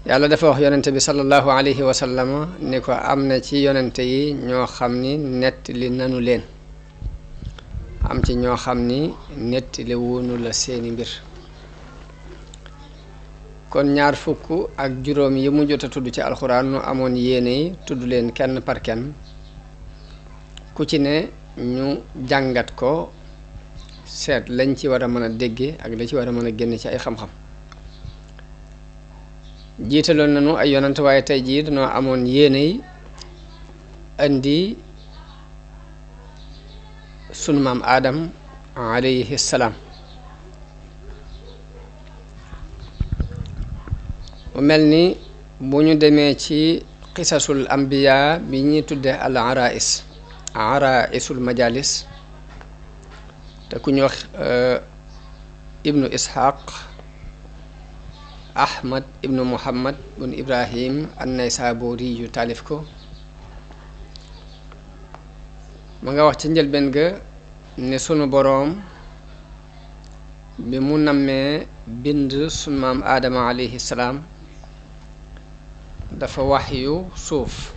yàlla dafa wax yonente bi sallallahu alayhi wa sallam ni ko am na ci yonente yi ñoo xam ni nettali nanu leen am ci ñoo xam ni nettali wunu la seeni mbir kon ñaar fukk ak juróom yi mu jot a tudd ci alxuraan nu amoon yéene yi tudd leen kenn par kenn ku ci ne ñu jàngat ko seet lañ ci war a mën a dégge ak la ci war a mën a génn ci ay xam-xam jiitaloon nañu ay yonant waaye tey jii dañoo amoon yéene yi indi sunu maam Aadam alayhi salaam mu mel ni bu ñu demee ci qisasul ambiya bi ñuy tudde al araisul majalis te ku ñu wax ibnu ishaq ahmad ibnu muhammad bun ibrahim an-Naysaburi yu taalif ko ma nga wax ci njëlbeen ga ne sunu boroom bi mu nammee bind sunu maam aadama alayhi salaam dafa wax yu suuf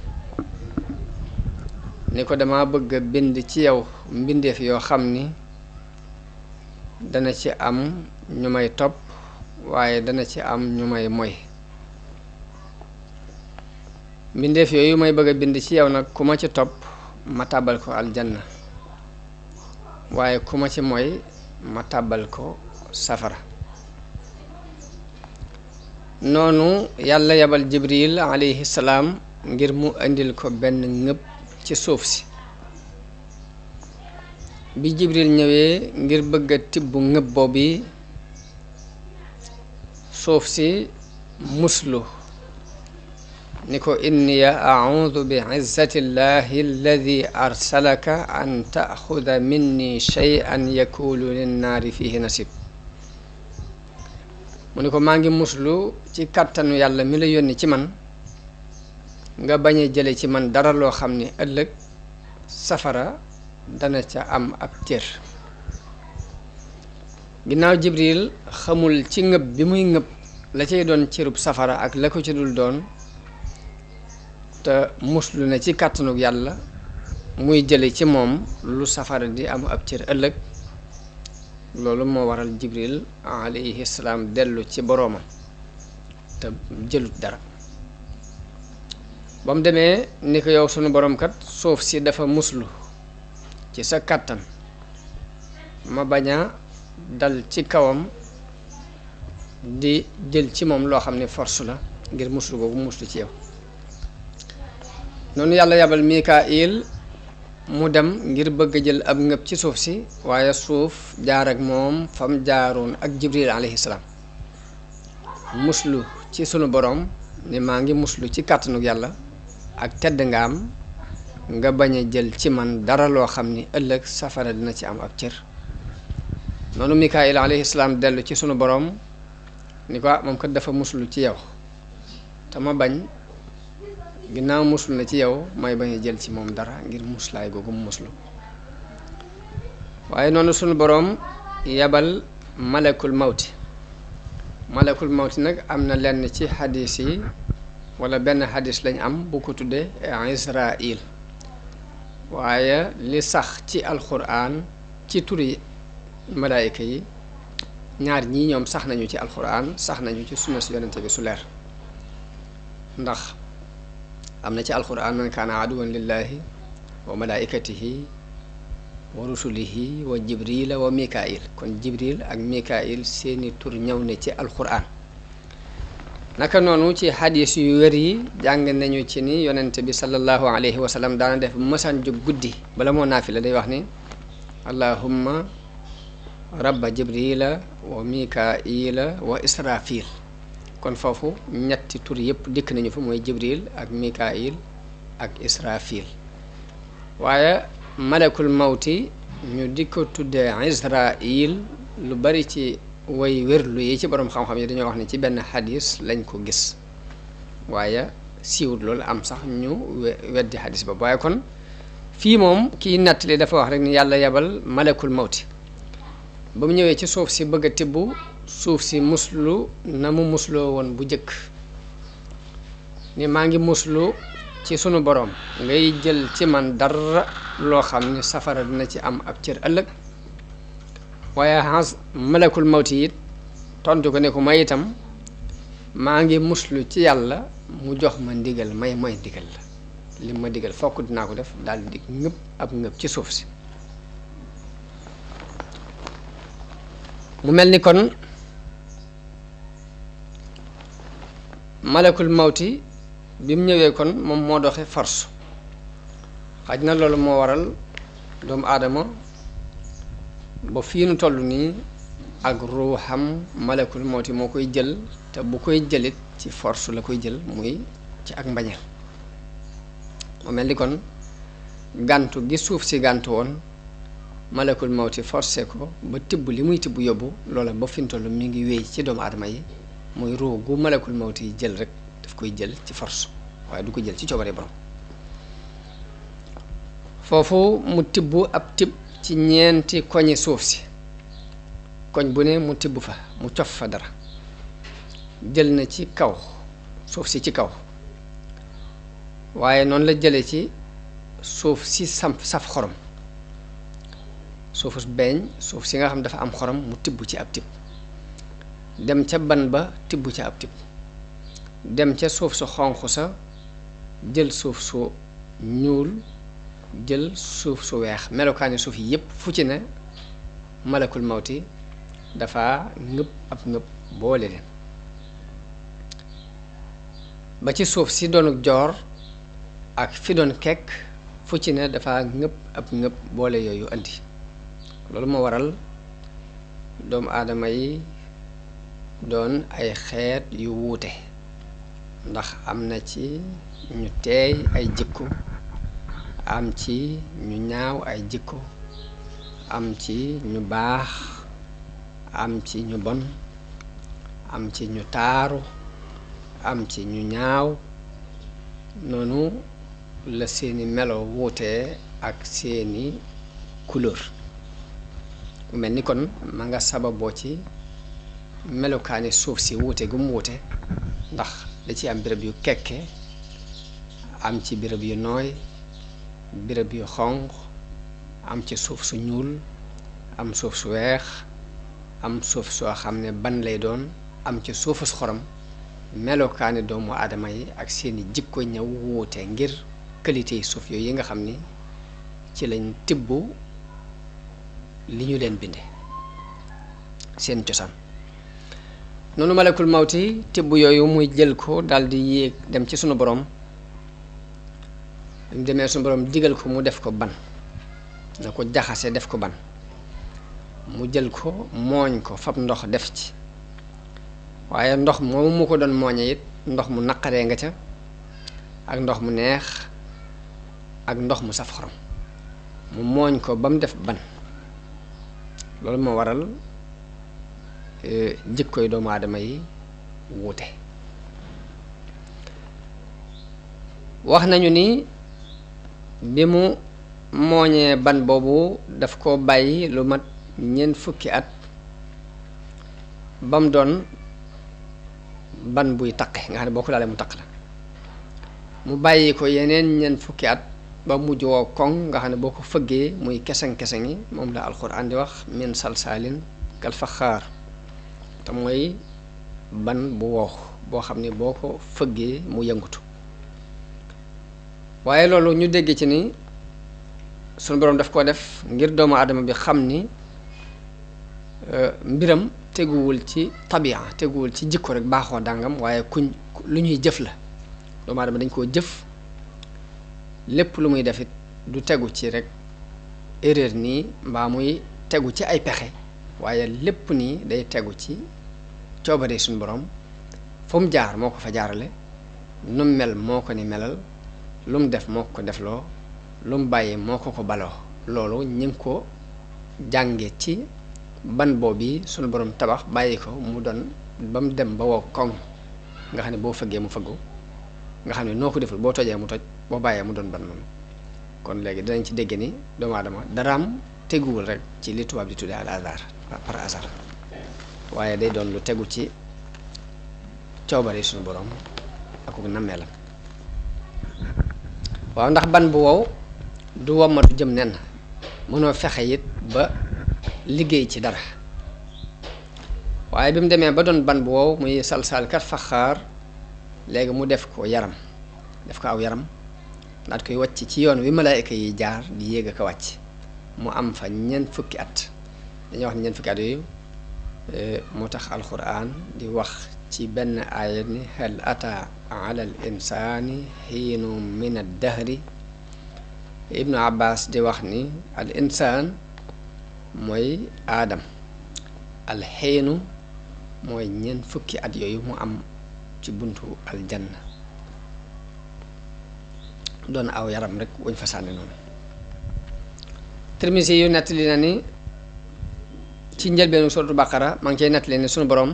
ni ko dama bëgg bind ci yow mbindeef yoo xam ni dana ci am ñu may topp waaye dana ci am ñu may moy mbindeef yooyu may bëgg a bind ci yow nag ku ma ci topp ma tàbbal ko aljanna waaye ku ma ci moy ma tàbbal ko safara noonu yàlla yabal jibril alayhi salaam ngir mu indil ko benn ngëb ci suuf si bi jibril ñëwee ngir bëgg a tibb ngëb boobu suuf si muslu ni ko inniya a'udhu bi izzati llahi alladi arsalaka an ta'khudha minni shay'an yakulu linnaari fihi nasib mu ni ko maa ngi muslu ci kàttanu yàlla mi la yónni ci man nga bañ a jële ci man dara loo xam ni ëllëg safara dana ca am ab cër ginnaaw jibril xamul ci ngëb bi muy ngëb la cay doon cërub safara ak la ko ci dul doon te muslu na ci kàttanu yàlla muy jële ci moom lu safara di am ab cër ëllëg loolu moo waral jibril alayhi salaam dellu ci boroomam te jëlut dara ba mu demee ni ko yow sunu boroom kat suuf si dafa muslu ci sa kàttan ma bañ a dal ci kawam di jël ci moom loo xam ne force la ngir muslu googu muslu ci yow noonu yàlla yabal Mikaayil mu dem ngir bëgg a jël ab ngëb ci suuf si waaye suuf jaar ak moom fam jaaroon ak jibril alayhi salaam muslu ci sunu boroom ni maa ngi muslu ci kàttanu yàlla ak tedd nga am nga bañ a jël ci man dara loo xam ni ëllëg safara dina ci am ab cër noonu Mikaayil alayhi salaam dellu ci sunu boroom ni ko moom kat dafa muslu ci yow te ma bañ ginnaaw muslu na ci yow may bañ a jël ci moom dara ngir muslaay googu mu muslu waaye noonu sunu boroom yabal malakul mawti nag am na lenn ci xadis yi wala benn xadis lañ am bu ko tuddee Israil waaye li sax ci alxuraan ci turi malaayika yi ñaar ñii ñoom sax nañu ci alxuraan sax nañu ci sunna si yonente bi su leer ndax am na ci alxuraan man kaana aduwan lillahi wa malaikatihi wa rusulihi wa jibrila wa mikail kon jibril ak mikail seeni tur ñëw ne ci alxuraan naka noonu ci xadis yu wér yi jàng nañu ci ni yonente bi sallallahu alayhi wa sallam daana def mësaan jóg guddi bala moo naafila day wax ni allahumma rabba jibrila wa mikaila wa israfil kon foofu ñetti tur yëpp dikk nañu fa mooy jibril ak mikail ak israfil waaye malakul mawti ñu di ko tuddee Israil lu bari ci way wérlu yi ci borom xam-xam yi dañoo wax ne ci benn xadis lañ ko gis waaye siiwut loolu am sax ñu weddi xadis ba waaye kon fii moom kii nettali dafa wax rek ni yàlla yebal malakul mawti ba mu ñëwee ci suuf si bëgg a tibb suuf si muslu na mu musloo woon bu jëkk ni maa ngi muslu ci sunu borom ngay jël ci man dara loo xam ni safara dina ci am ab cër ëllëg waaye xas malakul mawti it tontu ko ne ko may itam maa ngi muslu ci yàlla mu jox ma ndigal may ndigal la li ma digal fokk dinaa ko def daal di ngëb ab ngëb ci suuf si mu mel ni kon malakul mawti bi mu ñëwee kon moom moo doxe force xaj na loolu moo waral doomu aadama ba fii nu toll nii ak ruuxam malakul mawti moo koy jël te bu koy jëlit ci force la koy jël muy ci ak mbañeel mu mel ni kon gàntu gi suuf si gàntu woon malakul mawti forcé ko ba tibb li muy tibb yóbbu loola ba fi nu toll mi ngi wéy ci doomu aadama yi muy ruu gu malakul mawti yi jël rek daf koy jël ci force waaye du ko jël ci coobare borom foofu mu tibb ab tibb ci ñeenti koñi suuf si koñ bu ne mu tibb fa mu cof fa dara jël na ci kaw suuf si ci kaw waaye noonu la jële ci suuf si saf xorom suufus beeñ suuf si nga xam dafa am xorom mu tibb ci ab tibb dem ca ban ba tibb ca ab tibb dem ca suuf su xonq sa jël suuf su ñuul jël suuf su weex melokaani suuf yi yépp fu ci ne malakul mawti dafa ngëb ab ngëb boole leen ba ci suuf si doonu joor ak fi doon kekk fu ci ne dafa ngëb ab ngëb boole yooyu andi loolu moo waral doomu aadama yi doon ay xeet yu wuute ndax am na ci ñu teey ay jikko am ci ñu ñaaw ay jikko am ci ñu baax am ci ñu bon am ci ñu taaru am ci ñu ñaaw noonu la seeni melo wuute ak seeni couleur mu mel ni kon ma nga sababoo ci melokaani suuf si wuute gu mu wuute ndax da ci am béréb yu kekke am ci béréb yu nooy béréb yu xonq am ci suuf su ñuul am suuf su weex am suuf soo xam ne ban lay doon am ci suufu su xorom melokaani doomu aadama yi ak seeni jikko ñëw wuute ngir qualité yi suuf yooyu yi nga xam ni ci lañ tibb li ñu leen binde seen cosaan noonu malakul mawti tibb yooyu muy jël ko daldi yéeg dem ci sunu borom mu demee sunu borom digal ko mu def ko ban na ko jaxase def ko ban mu jël ko mooñ ko fab ndox def ci waaye ndox moomu mu ko doon mooñe it ndox mu naqaree nga ca ak ndox mu neex ak ndox mu saf xorom mu mooñ ko ba mu def ban loolu moo waral jikkoy doomu aadama yi wuute wax nañu ni bi mu mooñee ban boobu daf ko bàyyi lu mat ñeent fukki at ba mu doon ban buy taqe nga xam ne boo ko laalee mu taq la mu bàyyi ko yeneen ñeent fukki at ba mujj woo koŋ nga xam ne boo ko fëggee muy keseng-keseng yi moom la alxuraan di wax min salsaalin kal faxaar te mooy ban bu wow boo xam ne boo ko fëggee mu yëngutu waaye loolu ñu dégg ci ni sunu boroom daf koo def ngir doomu aadama bi xam ni mbiram teguwul ci tabia teguwul ci jikko rek baaxoo dàngam waaye kuñ lu ñuy jëf la doomu aadama dañ koo jëf lépp lu muy defit du tegu ci rek erreur nii mbaa muy tegu ci ay pexe waaye lépp nii day tegu ci coobare suñu borom fu mu jaar moo ko fa jaarale lu mu mel moo ko ni melal lu mu def moo ko defloo lu mu bàyyi moo ko baloo loolu ñu ngi ko jànge ci ban boobu suñu borom tabax bàyyi ko mu doon ba mu dem ba wow koŋ nga xam ne boo fëggee mu fëggu nga xam ne noo ko deful boo tojee mu toj boo bàyyee mu doon ban noonu kon léegi danañ ci dégg ni doomu aadama daraam teguwul rek ci li tubaab di tuddee al hasard par hasard waaye day doon lu tegu ci coobare suñu borom ak nammeelam waaw ndax ban bu wow du womatu jëm nen mënoo fexe it ba liggéey ci dara waaye bi mu demee ba doon ban bu wow muy salsal kat faxaar léegi mu def ko yaram def ko aw yaram daat koy wàcc ci yoon wi malaayika yi jaar di yéeg ak a wàcc mu am fa ñeent fukki at dañuy wax ne ñeent fukki at yooyu moo tax alquran di wax ci benn aaya ni hal ata ala al insani xiinu min ad dahri ibnu abbas di wax ni al insaan mooy aadam al xiinu mooy ñeent fukki at yooyu mu am ci buntu aljanna doon aw yaram rek wuñ fa sànni noonu Tirmisi yu nettali na ni ci njëlbeenu suratu baqara maa ngi cay nettali ni sunu borom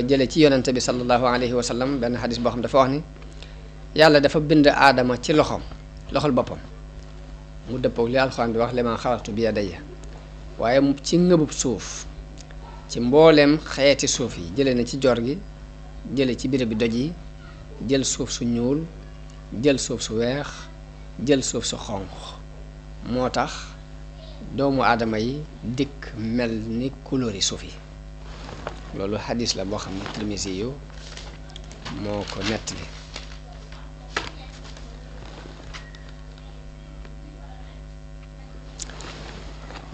jële ci yonente bi sallallahu alayhi wa sallam benn xadis boo xam dafa wax ni yàlla dafa bind aadama ci loxol boppam mu dëppoo li alxuraan di wax limaa xalaqtu bi yadayya waaye ci ngëbub suuf ci mbooleem xeeti suuf yi jële na ci jor gi jële ci béréb bi doj yi jël suuf su ñuul jël suuf su weex jël suuf su xonq moo tax doomu aadama yi dikk mel ni couleur yi suuf yi loolu xadis la boo xam ne Tirmisi yu moo ko nettali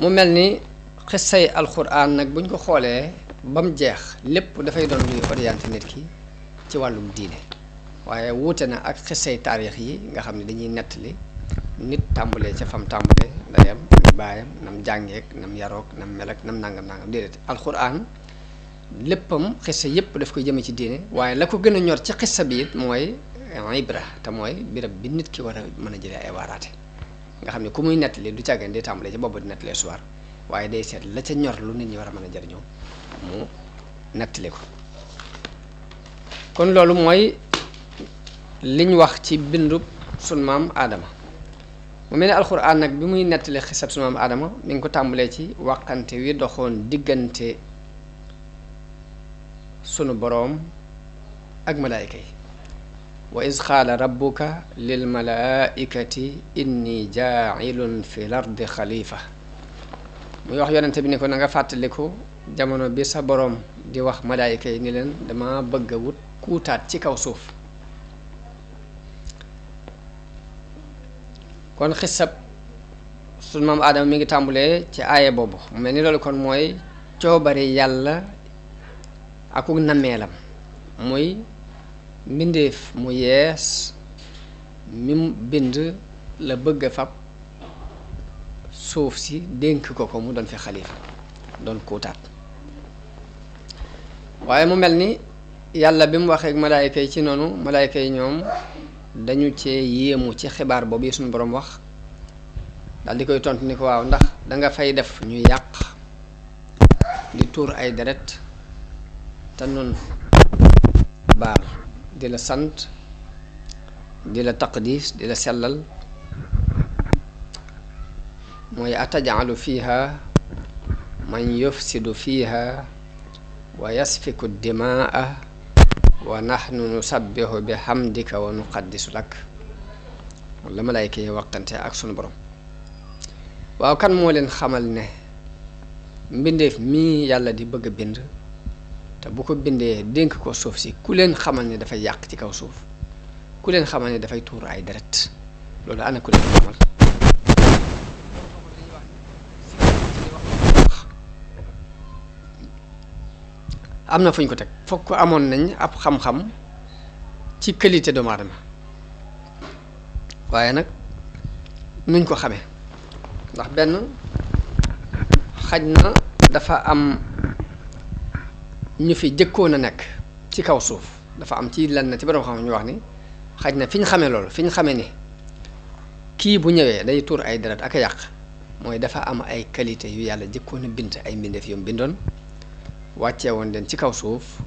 mu mel ni xissay alxuraan nag buñ ko xoolee ba mu jeex lépp dafay doon luy orienté nit ki ci wàllum diine waaye wuute na ak xissay taarix yi nga xam ne dañuy nettali nit tàmbalee ca fam tàmbalee ndeyam baayam nam jàngeek nam yarook nam melak nam nangam déedéet alxuraan léppam xissa yépp daf koy jëme ci diine waaye la ko gën a ñor ci xissa bi it mooy ibra te mooy birab bi nit ki war a mën a jëlee ay waaraate nga xam ne ku muy nettali du càggeen day tàmbalee ci boobu di nettalee soir waaye day seet la ca ñor lu nit ñi war a mën a jariñoo mu nettali ko kon loolu mooy liñ wax ci bindub sunu maam aadama mu mel ne alxuraan nag bi muy nettali xisab sunu maam aadama mi ngi ko tàmbalee ci waxante wi doxoon diggante sunu boroom ak malaayika yi wa iz qaala rabbuka lil malaaikati inni jaa'ilun fil ardi xalifa muy wax yonente bi ni ko na nga fàttaliku jamono bi sa boroom di wax malaayika yi ni leen dama bëgg a wut kuutaat ci kaw suuf kon xisab sunu maam aadama mi ngi tàmbulee ci aaya boobu mu mel ni loolu kon mooy coobari yàlla akuk nammeelam muy mbindeef mu yees mi bind la bëgg a fab suuf si dénk ko mu doon fi xalifa doon kuutaat waaye mu mel ni yàlla bi mu waxee ak malaayika yi ci noonu malaayika yi ñoom dañu cee yéemu ci xibaar boobu yi suñu boroom wax daal di koy tontu ni ko waaw ndax danga fay def ñu yàq di tuur ay deret te noonu baal di la sant di la taqdis di la sellal mooy atajalu fiha man yufsidu fiha wa yasfiku dimaa wa nahnu nusabbihu bi hamdika wa nuqaddisu lak la malaayka yi waxtante ak sunu borom waaw kan moo leen xamal ne mbindeef mii yàlla di bëgg a bind te bu ko bindee dénk ko suuf si ku leen xamal ne dafay yàq ci kaw suuf ku leen xamal ne dafay tuur ay deret loolu ana ku leen xamal am na fu ñu ko teg foog ko amoon nañ ab xam-xam ci qualité doomu aadama waaye nag nuñ ko xamee ndax benn xaj na dafa am ñu fi jëkkoon a nekk ci kaw suuf dafa am ci lenn ci borom xam ñu wax ni xaj na fi ñu xamee loolu fi ñu xamee ni kii bu ñëwee day tuur ay deret ak a yàq mooy dafa am ay qualité yu yàlla jëkkoon a bind ay mbindeef yu mu bindoon wàccee woon leen ci kaw suuf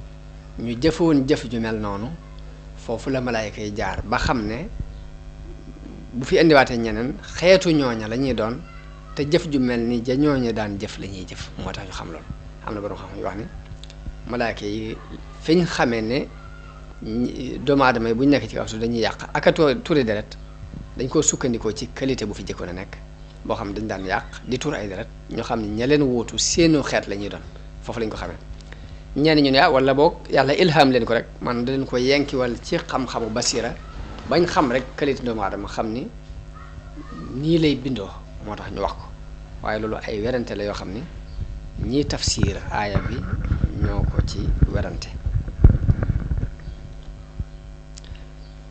ñu jëfoon jëf ju mel noonu foofu la malaayka yi jaar ba xam ne bu fi indiwaatee ñeneen xeetu ñooña la ñuy doon te jëf ju mel ni ja ñooña daan jëf la ñuy jëf moo tax ñu xam loolu am na borom xam yu wax ni malaayka yi fi ñu xamee ne doomu aadama yi bu ñu nekk ci kaw suuf dañuy yàq ak a tuuri deret dañ koo sukkandikoo ci qualité bu fi jëkkoon a nekk boo xam ne dañ daan yàq di tuur ay deret ñoo xam ne ña leen wóotu seenu xeet la ñuy doon foofu lañ ko xamee ñenn ñu ne wala boog yàlla ilham leen ko rek man da leen ko yenkiwal ci xam-xamu basira bañ xam rek qualité doomu aadama xam ni nii lay bindoo moo tax ñu wax ko waaye loolu ay werante la yoo xam ni ñii tafsir aaya bi ñoo ko ci werante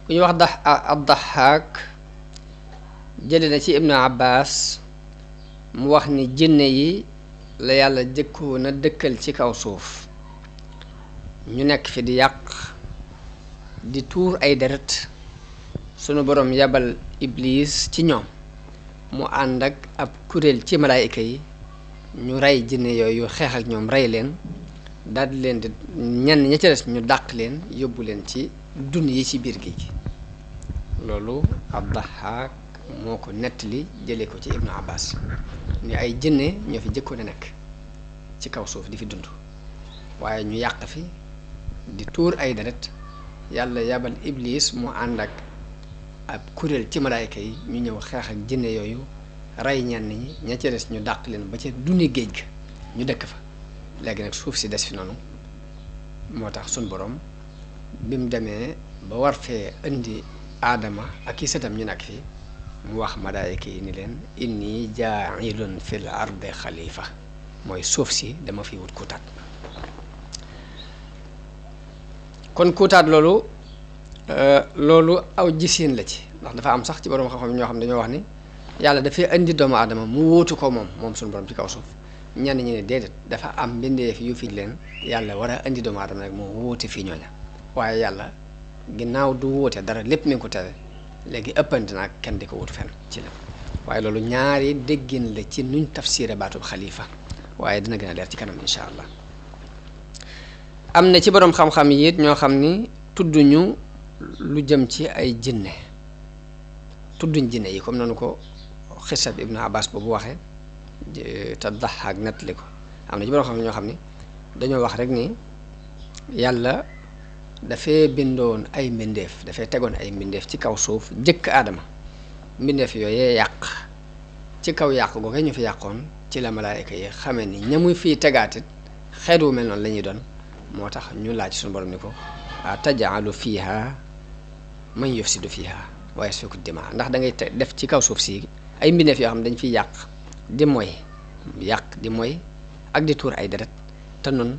ku ñu wax ad-Dahhaak jële na ci Ibnu Abbas mu wax ni jinne yi la yàlla jëkkoon a dëkkal ci kaw suuf ñu nekk fi di yàq di tuur ay deret sunu borom yabal Iblis ci ñoom mu ànd ak ab kuréel ci malaayika yi ñu rey jinne yooyu xeex ak ñoom rey leen daldi leen di ñenn ña ca des ñu dàq leen yóbbu leen ci dun yi ci biir géej gi loolu ad-Dahhaak moo ko nettali jëlee ko ci Ibnu Abbas ni ay jinne ñoo fi jëkkoon a nekk ci kaw suuf di fi dund waaye ñu yàq fi di tuur ay deret yàlla yabal Iblis mu ànd ak ab kuréel ci malaayka yi ñu ñëw xeex ak jinne yooyu rey ñenn ñi ña ca des ñu dàq leen ba ca duni géej ga ñu dëkk fa léegi nag suuf si des fi noonu moo tax suñ borom bi mu demee ba war fee indi aadama ak i sëtam ñu nekk fi mu wax malaayka yi ni leen inni jaa'ilun fil ardi xalifa mooy suuf si dama fi wut kuutaat kon kuutaat loolu aw gisiin la ci ndax dafa am sax ci borom xam-xam ñoo xam dañoo wax ni yàlla dafay indi doomu aadama mu wóotu ko moom suñu borom ci kaw suuf ñenn ñi ne déedéet dafa am mbindeef yu fi leen yàlla war a indi doomu aadama rek mu wóote fii ñooña waaye yàlla ginnaaw du wóote dara lépp mi ngi ko tere léegi ëppante nag kenn di ko wut fenn ci la waaye loolu ñaari déggin la ci nuñ tafsiré baatub xalifa waaye dina gën a leer ci kanam insha allah am na ci borom xam-xam yi it ñoo xam ni tudduñu lu jëm ci ay jinne tudduñ jinne yi comme noonu ko xisab Ibnu Abbas boobu waxee te Dahhaak nettali ko am na ci borom xam ñoo xam ni dañoo wax rek ni yàlla dafay bindoon ay mbindeef dafay tegoon ay mbindeef ci kaw suuf jëkk aadama mbindeef yooyee yàq ci kaw yàq googu ñu fi yàqoon ci la malaayka yi xamee ni ñamuy fii tegaatit xeet wu mel noonu la ñuy doon moo tax ñu laaj suñu borom ni ko taj'alu fiiha man yufsidu fiiha wa yasfiku dimaa ndax da ngay def ci kaw suuf si ay mbindeef yoo xam dañ fiy yàq di moy ak di tuur ay deret te noonu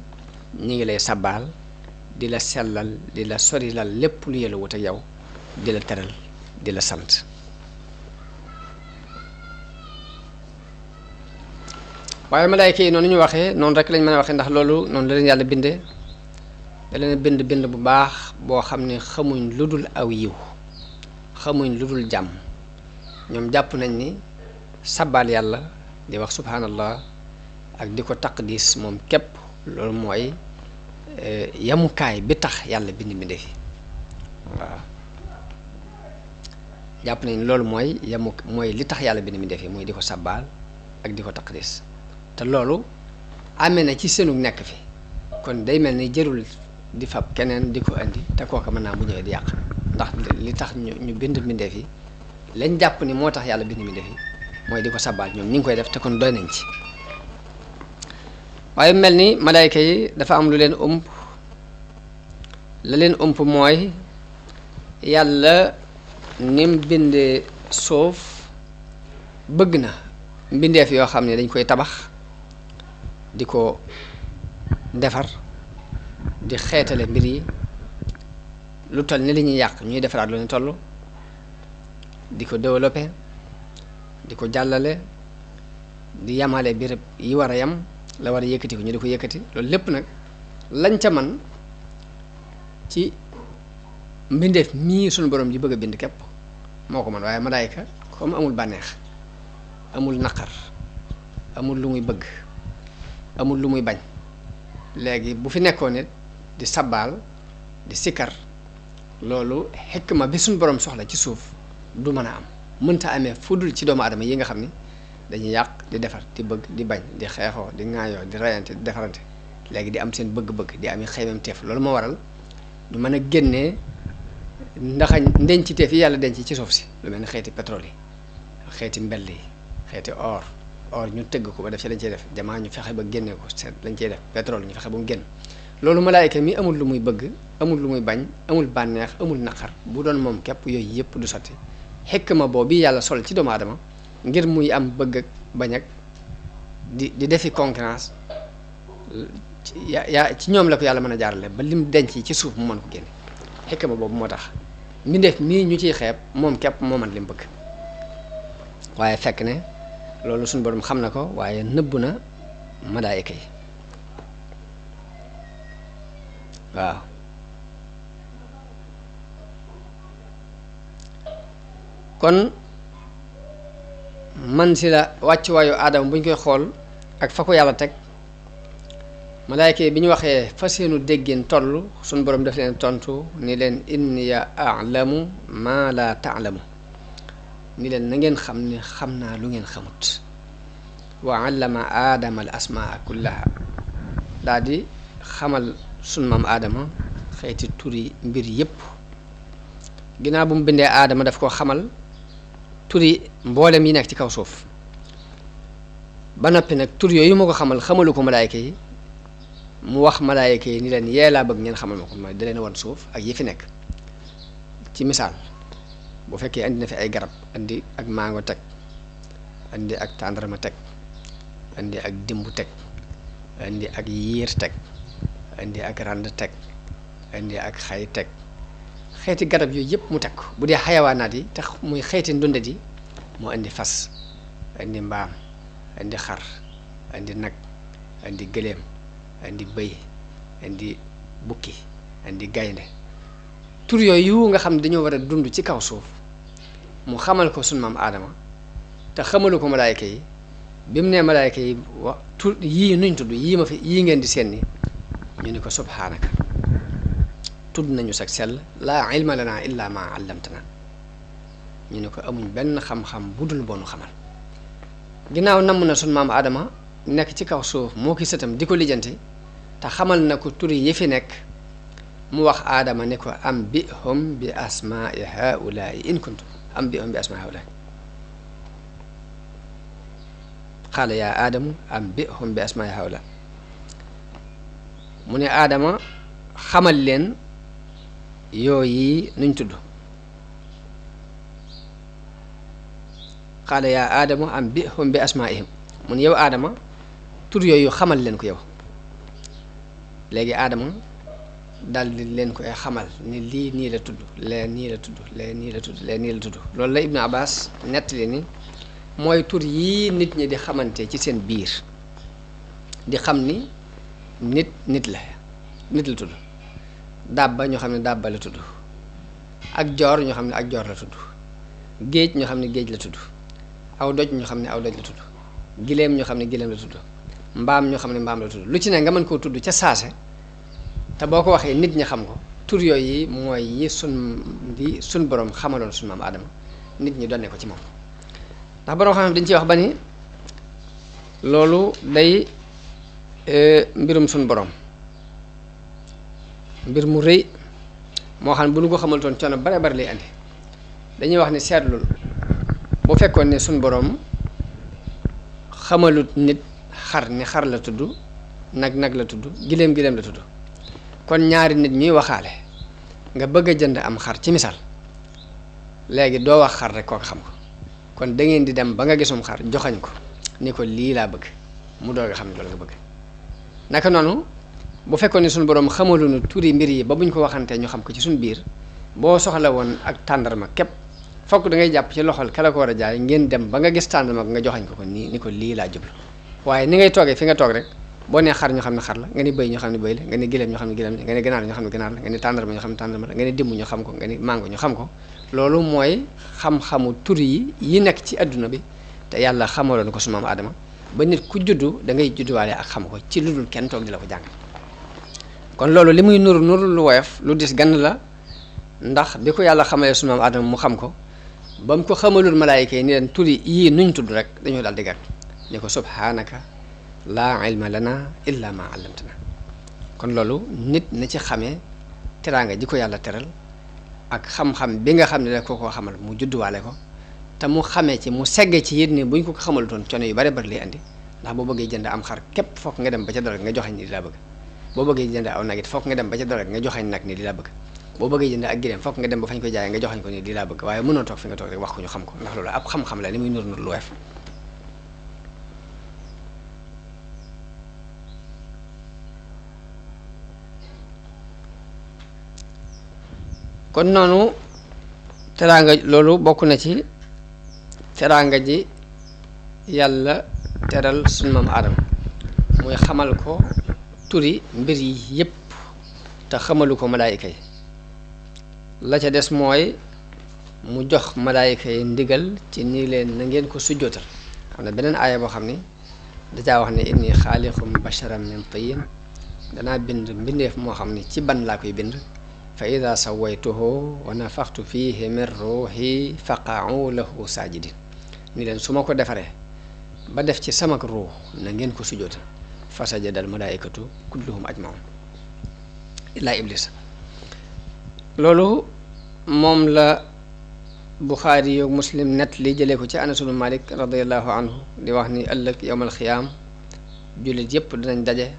ñu ngi lay sabaal di la sellal di la sorilal lépp lu yëla wut ak yow di la teral di la sant waaye malaayka yi noonu ñu waxee noonu rek lañ mën a waxee ndax loolu noonu la leen yàlla bindee da leen bind bu baax boo xam ne xamuñ lu dul aw yiw xamuñ lu dul jàmm ñoom jàpp nañ ni sabal yàlla di wax subhanallah ak di ko taqdis moom képp loolu mooy yamukaay bi tax yàlla bind bindee fi waaw jàpp nañ loolu mooy li tax yàlla bind bindee fi mooy di ko sabal ak di ko taqdis te loolu amee na ci seenu nekk fi kon day mel ni jërul di fab keneen di ko indi te kooka mën naa bu ñëwee di yàq ndax li tax ñu bind mbindeef yi lañ jàpp ni moo tax yàlla bind mbindeef yi mooy di ko sabal ñoom ñi ngi koy def te kon doy nañ ci waaye mel ni malaayka yi dafa am lu leen la leen mooy yàlla nim bindee suuf bëgg na mbindeef yoo xam ne dañ koy tabax di ko defar di xeetale mbir yi lu toll ni li ñuy yàq ñuy defaraat lu ñu toll di ko développé di ko jàllale di yamale béréb yi war a yam la war a yëkkati ko ñu di ko yëkkati loolu lépp nag lañ ca man ci mbindeef mii suñu borom ji bëgg a bind képp moo ko man waaye malaayka comme amul bànneex amul naqar amul lu muy bëgg amul lu muy bañ léegi bu fi nekkoon nit di sabbaal di sikkar loolu xikma bi suñu borom soxla ci suuf du mën a am mënta amee fudul ci doomu aadama yi nga xam ni dañuy yàq di defar di bëgg di bañ di xeexoo di ŋaayoo di rayante di defarante léegi di am seen bëgg-bëgg di ami xeymam teef loolu moo waral du mën a génnee ndaxañ ndencite fi yàlla denc ci suuf si lu mel ni xeeti pétrole yi xeeti mbell yi xeeti or ñu tëgg ko ba def ci lañ cey def jamaa ñu fexe ba génne ko seet lañ cey def pétrole ñu fexe ba mu génn loolu malaayika mi amul lu muy bëgg amul lu muy bañ amul bànneex amul naqar bu doon moom képp yooyu yëpp du sotti xikma boobu yàlla sol ci doomu aadama ngir muy am bëgg ak bañ ak di defi concurrence ci ñoom la ko yàlla mën a jaarale ba lim denc ci suuf mu mën ko génne xikma boobu moo tax mbindeef mii ñu ciy xeeb moom képp moo mën lim bëgg waaye fekk ne loolu suñu borom xam na ko waaye nëbbu na malaayika yi waaw kon man si la wàccuwaayu aadama bu ñu koy xool ak fa ko yàlla teg malaayika yi bi ñu waxee fa seenu déggin toll suñu borom daf leen tontu ni leen inniya a'lamu ma la ta'lamu ni leen na ngeen xam ne xam naa lu ngeen xamut wa allama aadama al asmaa kullaha daal di xamal sunu maam aadama xeeti turi mbir yépp ginnaaw bu mu bindee aadama daf ko xamal turi mboolem yi nekk ci kaw suuf ba noppi nag tur yooyu moo ko xamalu ko malaayka yi mu wax malaayka yi ni leen yee laa bëgg ngeen xamal ma ko mooy da leen wan suuf ak yi fi nekk ci misaal bu fekkee andi na fi ay garab andi ak mango teg andi ak tàndarma teg andi ak dimbu teg andi ak yiir teg andi ak rand teg andi ak xay teg xeeti garab yooyu yëpp mu teg ko bu dee xayawaanaat yi te muy xeeti ndundat yi mu andi fas andi mbaam andi xar andi nag andi gëléem andi bëy andi bukki andi gaynde tur yooyu nga xam ne dañoo war a dund ci kaw suuf mu xamal ko sunu maam aadama te xamalu ko malaayka yi bi mu nee malaayka yi wa tur yii nuñ tudd yii ma fi yii ngeen di seen ni ñu ni ko subhaanaka tudd nañu sag sell laa ilma lana illa ma allamtana ñu ni ko amuñ benn xam-xam bu dul boonu xamal ginnaaw namm na sunu maam aadama nekk ci kaw suuf moo ki sëtam di ko lijjanti te xamal na ko tur yi fi nekk mu wax aadama ne ko am bi hum bi asmaai haulaai in kuntum am bi hum bi asmaai haulaai qaala yaa aadamu am bi hum bi asmaai haulaai mu ne aadama xamal leen yooyi nuñ tudd qaala yaa aadamu am bi hum bi asmaihim mu ne yow aadama tur yooyu xamal leen ko yow léegi aadama daal di leen koy xamal ni lii nii la tudd lee nii la tudd lee nii la tudd lee nii la tudd loolu la Ibnu Abbas nettali ni mooy tur yii nit ñi di xamante ci seen biir di xam ni nit la tudd dabba ñoo xam ne dabba la tudd ak joor ñoo xam ne ak joor la tudd géej ñoo xam ne géej la tudd aw doj ñoo xam ne aw doj la tudd gileem ñoo xam ne gileem la tudd mbaam ñoo xam ne mbaam la tudd lu ci ne nga mën koo tudd ca saase te boo ko waxee nit ñi xam ko tur yooyu mooy yi sun borom xamaloon sun maam Adama nit ñi donne ko ci moom ndax borom xam dañ ciy wax ba ni loolu day mbirum sun borom mbir mu rëy moo xam ne bu nu ko xamaltoon coono bare bare lay andi dañuy wax ne seetlul bu fekkoon ne sun borom xamalut nit xar ni xar la tudd nag la tudd gileem la tudd kon ñaari nit ñuy waxaale nga bëgg a jënd am xar ci misaal léegi doo wax xar rek kooku xam ko kon da ngeen di dem ba nga gisum xar joxañ ko ni ko lii laa bëgg mu doog a xam ne loolu nga bëgg naka noonu bu fekkoon ne suñu borom xamaluñu turi mbir yi ba buñ ko waxantee ñu xam ko ci suñu biir boo soxla woon ak tàndarma képp fokk da ngay jàpp ci loxol ka la ko war a jaay ngeen dem ba nga gis tàndarma nga joxañ ko nii ni ko lii laa jublu waaye ni ngay toogee fi nga toog rek boo nee xar ñu xam ne xar la nga ni bëy ñu xam ne bëy la nga ni gileem ñu xam ne gileem la nga ni ganaar ñu xam ne ganaar la nga ni tàndarma ñu xam ne tàndarma la nga ni dimb ñu xam ko nga ni mango ñu xam ko loolu mooy xam-xamu tur yi nekk ci adduna bi te yàlla xamaloon ko su maam Adama ba nit ku juddu da ngay judduwaale ak xam ko ci lu dul kenn toog di la ko jàng kon loolu li muy nuru lu woyof lu dis gann la ndax bi ko yàlla xamalee su maam Adama mu xam ko ba mu ko xamalul malaayika yi ni leen tur yii nuñ tudd rek dañoo daal di gàtt ni ko subhaanaka laa ilma lana illa ma allamtana kon loolu nit na ci xamee teraanga ji ko yàlla teral ak xam-xam bi nga xam ne da ko xamal mu judduwaale ko te mu xamee ci mu segge ci yit ni buñ ko xamalutoon coono yu bari bari lay andi ndax boo bëggee jënd am xar képp fokk nga dem ba ca dara nga joxañ ni di laa bëgg boo bëggee jënd aw nag it fokk nga dem ba ca dara nga joxañ nag ni di laa bëgg boo bëggee jënd ak gileem fokk nga dem ba fañ koy jaayee nga joxañ ko ni di laa bëgg waaye mënoo toog fi nga toog rek wax ko ñu xam ko ndax loolu ab xam-xam la li muy nur lu weef kon noonu teraanga loolu bokk na ci teraanga ji yàlla teral sunu maam Aadama muy xamal ko turi mbir yi yépp te xamalu ko malaayika yi la ca des mooy mu jox malaayika yi ndigal ci nii leen na ngeen ko sujjootal xam ne beneen aaya boo xam ni dajaa wax ne inni xaaliqum basharan min tiin danaa bind mbindeef moo xam ni ci ban laa koy bind fa ida sawaytuhu wa nafaxtu fihi min ruuxi faqa'u lahu saajidin ni leen su ma ko defaree ba def ci samak ruux na ngeen ko sujjootal fa sajada al malaikatu kulluhum ajmaun illaa iblis loolu moom la Buxaari yoog Muslim net li jëlee ko ci Anas ibn Malik radiallahu anhu di wax ni ëllëg yowmal xiyaam jullit yépp dinañ daje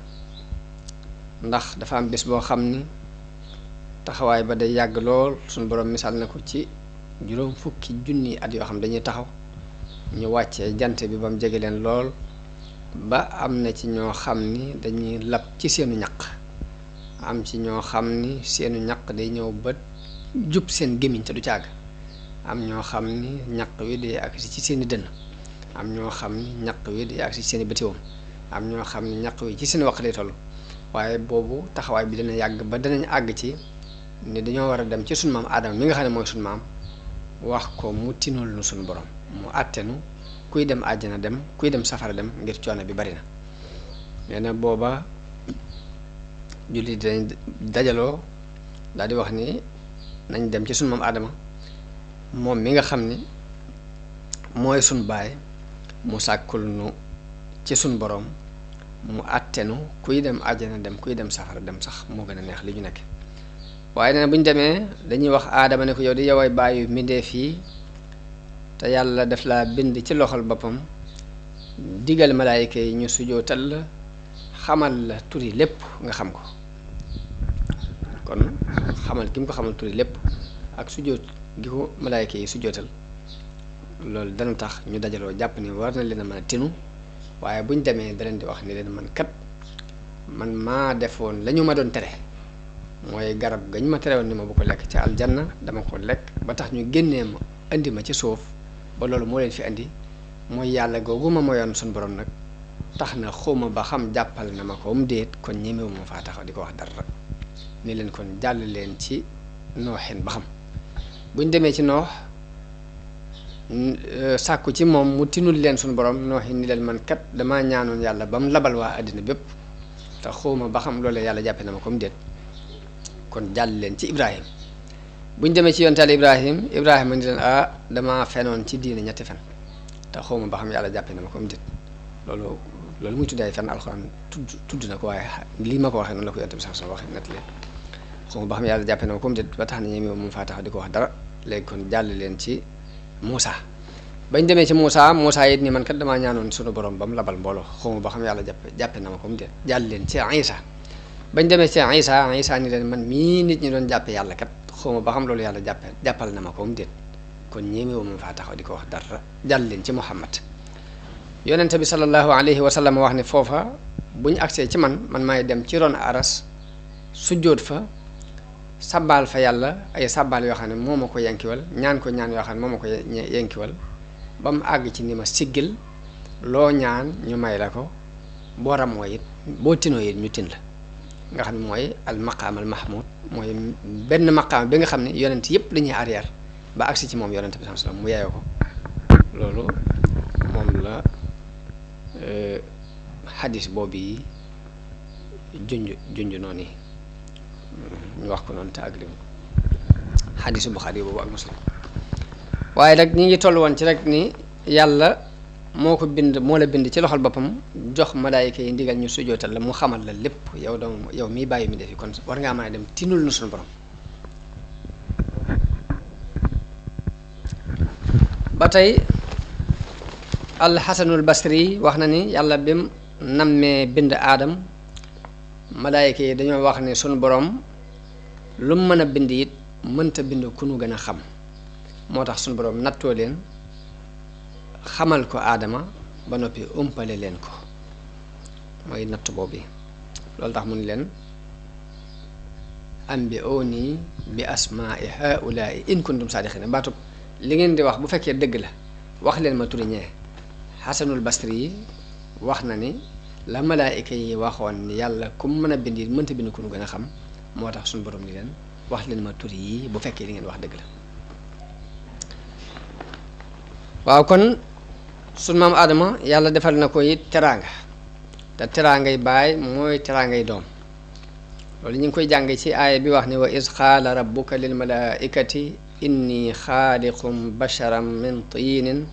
ndax dafa am bés boo xam ni taxawaay ba day yàgg lool suñu borom misaal na ko ci juróom fukki junni at yoo xam dañuy taxaw ñu wàccee jant bi ba mu jege leen lool ba am na ci ñoo xam ni dañuy lab ci seenu ñaq am ci ñoo xam ni seenu ñaq day ñëw ba jub seen gémmiñ te du càgg am ñoo xam ni ñaq wi day agsi ci seeni dënn am ñoo xam ni ñaq wi day agsi ci seeni bëtiwoom am ñoo xam ni ñaq wi ci seen waq lay toll waaye boobu taxawaay bi dana yàgg ba danañ àgg ci ni dañoo war a dem ci sunu maam Aadama mi nga xam ne mooy sunu maam wax ko mu tinul nu sunu borom mu àttenu kuy dem àjjana dem kuy dem safara dem ngir coono bi bari na nee na booba jullit dañ dajaloo daal di wax ni nañ dem ci sunu maam Aadama moom mi nga xam ni mooy sunu baay mu sàkkul nu ci sunu borom mu àttenu kuy dem àjjana dem kuy dem safara dem sax moo gën a neex li ñu nekk waaye nee na bu ñu demee dañuy wax Aadama ne ko yow di yoway bàyyi mbindeef yi te yàlla def laa bind ci loxol boppam digal malaayika yi ñu sujootal la xamal la turi lépp nga xam ko kon xamal ki mu ko xamal turi lépp ak sujoot gi ko malaayika yi sujootal loolu dana tax ñu dajaloo jàpp ni war na leen a mën a tinu waaye bu ñu demee da leen di wax ni leen man kat man maa defoon la ñu ma doon tere mooy garab gañ ma terewoon ni ma bu ko lekk ca aljanna dama ko lekk ba tax ñu génnee ma indi ma ci suuf ba loolu moo leen fi indi mooy yàlla googu ma moyoon suñu borom nag tax na xawma ba xam jàppal na ma ko mu déet kon ñemewu ma faa taxaw di ko wax dara ni leen kon jàll leen ci nooxin ba xam buñ demee ci noox sàkku ci moom mu tinul leen suñu borom nooxin ni leen man kat damaa ñaanoon yàlla ba mu labal waa àddina bépp te xawma ba xam loolee yàlla jàppe na ma ko mu déet kon jàll leen ci Ibrahim buñ demee ci yontaal Ibrahima ni leen dama fenoon ci diine ñetti fen te xawma ba xam yàlla jàppe na ma ko mu déet loolu muy tuddee ay fen alxuraan tudd na ko waaye lii ma ko waxee noonu la ko yonte bi sax soo waxee net leen xawma ba xam yàlla jàppe na ma ko mu déet ba tax na ñi moom faa tax di ko wax dara léegi kon jàll leen ci Moussa bañ demee ci Moussa it ni man kat damaa ñaanoon sunu borom ba mu labal mbooloo xawma ba xam yàlla jàppe na ma ko mu déet jàll leen ci Isa bañ demee ci Isa ni leen man mii nit ñi doon jàppe yàlla kat xawma ba xam loolu yàlla jàppal na ma ko mu déet kon ñemewu ma faa taxaw di ko wax dara jàll leen ci Muhammad yonente bi sallallahu alayhi wa sallam wax ne foofa bu ñu agsee ci man maay dem ci ron aras sujjóot fa sabbaal fa yàlla ay sabbaal yoo xam ne moo ma ko yankiwal ñaan ko ñaan yoo xam ne moo ma ko yankiwal ba mu àgg ci ni ma siggil loo ñaan ñu may la ko boo ramoo it boo tinoo it ñu tin la nga xam ne mooy al maqaam al mahmud mooy benn maqaam bi nga xam ne yonent yëpp dañuy arrière ba agsi ci moom yonent bi sallallahu alayhi wasallam mu yaayoo ko loolu moom la xadis boobu yi junj noonu yi ñu wax ko noonu te agri xadisu Buxaari boobu ak Muslim waaye nag ñi ngi toll woon ci rek ni yàlla moo ko bind moo la bind ci loxol boppam jox malaayika yi ndigal ñu sujootal la mu xamal la lépp yow doom yow miy bàyyi mi defi kon war ngaa mën a dem tinul na suñu borom ba tey alxasanul basri wax na ni yàlla bim nammee bind aadam malaayika yi dañoo wax ne suñu borom lu mu mën a bind it mënta bind ku nu gën a xam moo tax suñu borom nattoo leen xamal ko aadama ba noppi umpale leen ko mooy natt boobu loolu tax mu ni leen ambi'uuni bi asmaa'i haa'ulaa'i in kuntum saadiqiina baatub li ngeen di wax bu fekkee dëgg la wax leen ma turi ñee xasanul basri yi wax na ni la malaayika yi waxoon ni yàlla ku mën a bind it mënta bind ku nu gën a xam moo tax suñu borom ni leen wax leen ma turi yi bu fekkee li ngeen wax dëgg la waaw kon sunu maam Adama yàlla defal na ko it teraanga te teraangay baay mooy teraangay doom loolu ñu ngi koy jàng ci aaya bi wax ni wa iz qaala rabbuka lil malaa'ikati inni xaaliqum basharan min tiinin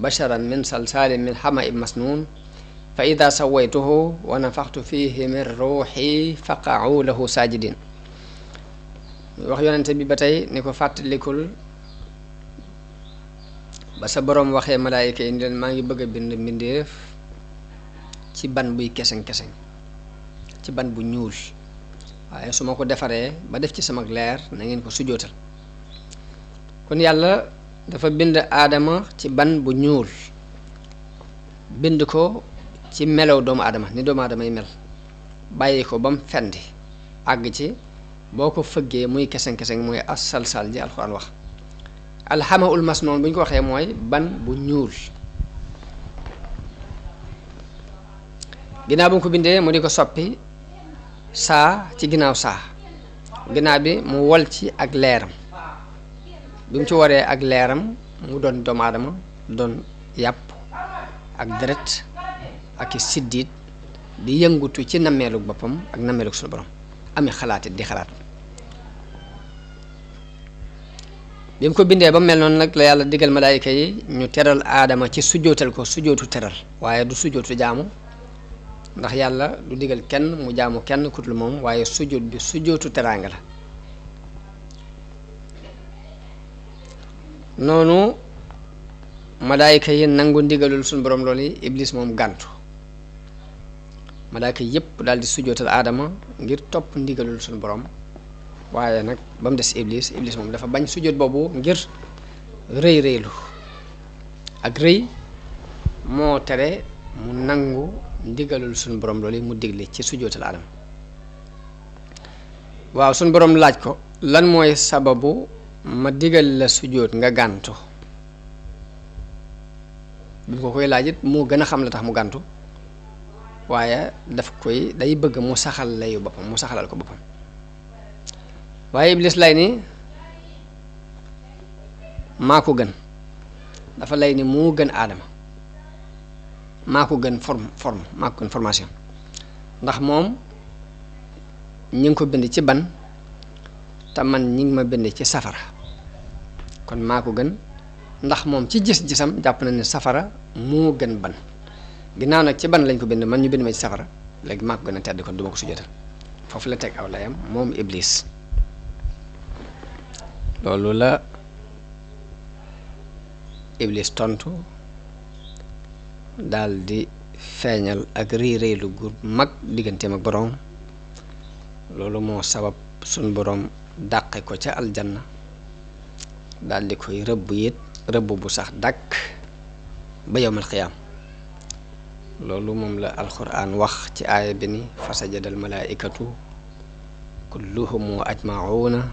basharan min salsaalin min hama'in masnuun fa ida sawaytuhu wa nafaxtu fihi min ruuxi faqa'u lahu saajidin wax yonente bi ba tey ni ko fàttalikul ba sa boroom waxee malaayika yi ni leen maa ngi bëgg a bind mbindeef ci ban buy keseng-keseng ci ban bu ñuul waaye su ma ko defaree ba def ci sama leer na ngeen ko sujootal kon yàlla dafa bind aadama ci ban bu ñuul bind ko ci melow doomu aadama ni doomu aadama yi mel bàyyi ko ba mu fendi àgg ci boo ko fëggee muy keseng-keseng mooy as-salsal ji alxuraan wax alxamaul masnoon bu ñu ko waxee mooy ban bu ñuul ginnaaw bu mu ko bindee mu di ko soppi saa ci ginnaaw saa ginnaaw bi mu wol ci ak leeram bi mu ci waree ak leeram mu doon doomu aadama doon yàpp ak deret ak i siddiit di yëngutu ci nammeelug boppam ak nammeelug suñu borom ami xalaatit di xalaat bi mu ko bindee ba mel noonu nag la yàlla digal malaayika yi ñu teral aadama ci sujootal ko sujootu teral waaye du sujootu jaamu ndax yàlla du digal kenn mu jaamu kenn ku dul moom waaye sujoot bi sujootu teraanga la noonu malaayika yi nangu ndigalul suñu borom loolu yi iblis moom gàntu malaayika yépp daal di sujootal aadama ngir topp ndigalul suñu borom waaye nag ba mu des iblis moom dafa bañ sujoot boobu ngir rëy rëylu ak rëy moo tere mu nangu ndigalul suñu borom loolu mu digle ci sujootal aadama waaw suñu borom laaj ko lan mooy sababu ma digal la sujoot nga gàntu bi mu ko koy laaj it moo gën a xam la tax mu gàntu waaye daf koy day bëgg mu saxal layu boppam mu saxalal ko boppam waaye iblis lay ni maa ko gën dafa lay ni moo gën aadama maa ko gën forme maa ko gën formation ndax moom ñi ngi ko bind ci ban te man ñi ngi ma bind ci safara kon maa ko gën ndax moom ci gis-gisam jàpp na ne safara moo gën ban ginnaaw nag ci ban lañ ko bind man ñu bind ma ci safara léegi maa ko gën a tedd kon duma ko sujjóotal foofu la teg aw layam moom iblis loolu la iblis tontu daal di feeñal ak rëy rëy lu gur mag digganteem ak boroom loolu moo sabab suñ boroom dàqe ko ca aljanna daal di koy rëbb it rëbb bu sax dàkk ba yawmal xiyaam loolu moom la alxuraan wax ci aaya bi ni fasajadal malaaikatu kulluhum ajmauna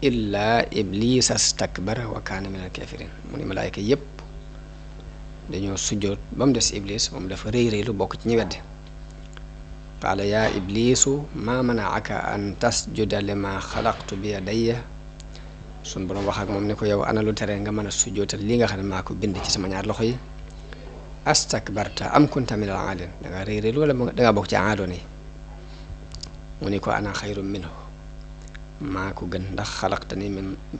illa iblisa stakbara wa kaana minal kafirin mu ni malaayika yépp dañoo sujjoot ba mu des iblis moom dafa rëy rëy lu bokk ci ñi weddi qaala yaa iblisu maa manaaka an tasjuda lima xalaqtu bi yadayya sun boroom wax ak moom ni ko yow ana lu tere nga mën a sujjootal li nga xam ne maa ko bind ci sama ñaar loxo yi astakbarta am kunta minal aalin dangaa rëy rëy lu wala dangaa bokk ci aadoon yi mu ni ko ana xayrun minhu maa ko gën ndax xalaqtani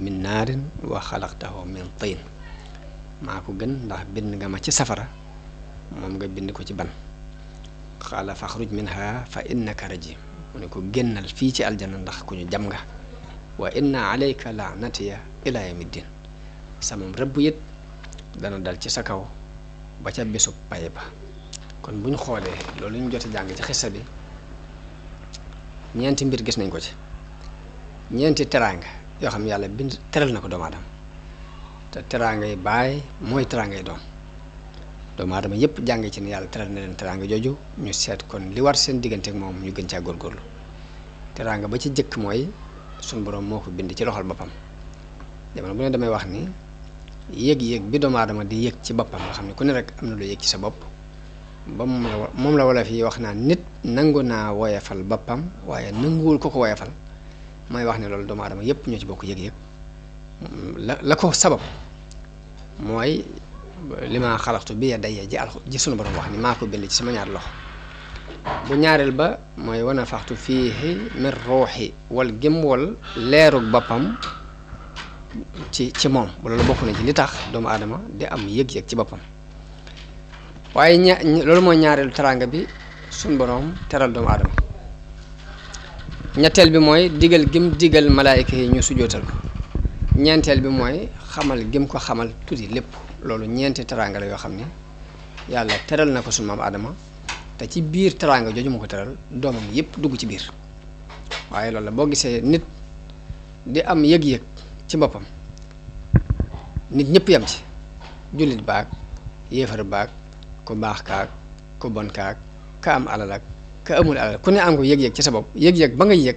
min naarin wa xalaqtahu min tiin maa ko gën ndax bind nga ma ci safara moom nga bind ko ci ban xaala faxruj minha fa innaka rajim mu ne ko génnal fii ci aljanna ndax ku ñu jam nga wa inna alayka laanatiya ila yawmiddin sama rëbb it dana dal ci sa kaw ba ca bésu paye ba kon bu ñu xoolee loolu ñu jot a jàng ci xissa bi ñeenti mbir gis nañ ko ci ñeenti teraanga yoo xam ne yàlla bind teral na ko doomu aadama te teraanga yi baay mooy teraanga yi doomu aadama yépp jàng ci ne yàlla teral na leen teraanga jooju ñu seet kon li war seen diggante ak moom ñu gën caa góorgóorlu teraanga ba ci jëkk mooy suñ boroom moo ko bind ci loxol boppam jamono bu ne damay wax ni yëg-yëg bi doomu aadama di yëg ci boppam nga xam ne ku ne rek am na lu yëg ci sa bopp ba moom la wala fii wax naa nit nangu naa woyafal boppam waaye nanguwul ko woyafal may wax ne loolu doomu aadama yépp ñoo ci bokk yëg-yëg la ko sabab mooy li ma xalaxtu bi yadayya ji sunu borom wax ni maa ko bind ci sama ñaar loxo bu ñaareel ba mooy wana faxtu fiihi min ruuxi wal gém wal leerug boppam ci moom loolu bokk na ci li tax doomu aadama di am yëg-yëg ci boppam waaye loolu mooy ñaareelu teraanga bi suñ boroom teral doomu aadama ñetteel bi mooy digal gim digal malaayika yi ñu sujootal ko ñeenteel bi mooy xamal gim ko xamal tuuti lépp loolu ñeenti teraanga la yoo xam ne yàlla teral na ko suñu maam aadama te ci biir teraanga jooju mu ko teral doomam yépp dugg ci biir waaye loolu la boo gisee nit di am yëg-yëg ci boppam nit ñëpp yam ci jullit baag yéefar baag ku baax kaag ku bon kaag ka am alal ak ka amul alal ku ne am ko yëg-yëg ci sa bopp yëg-yëg ba nga yëg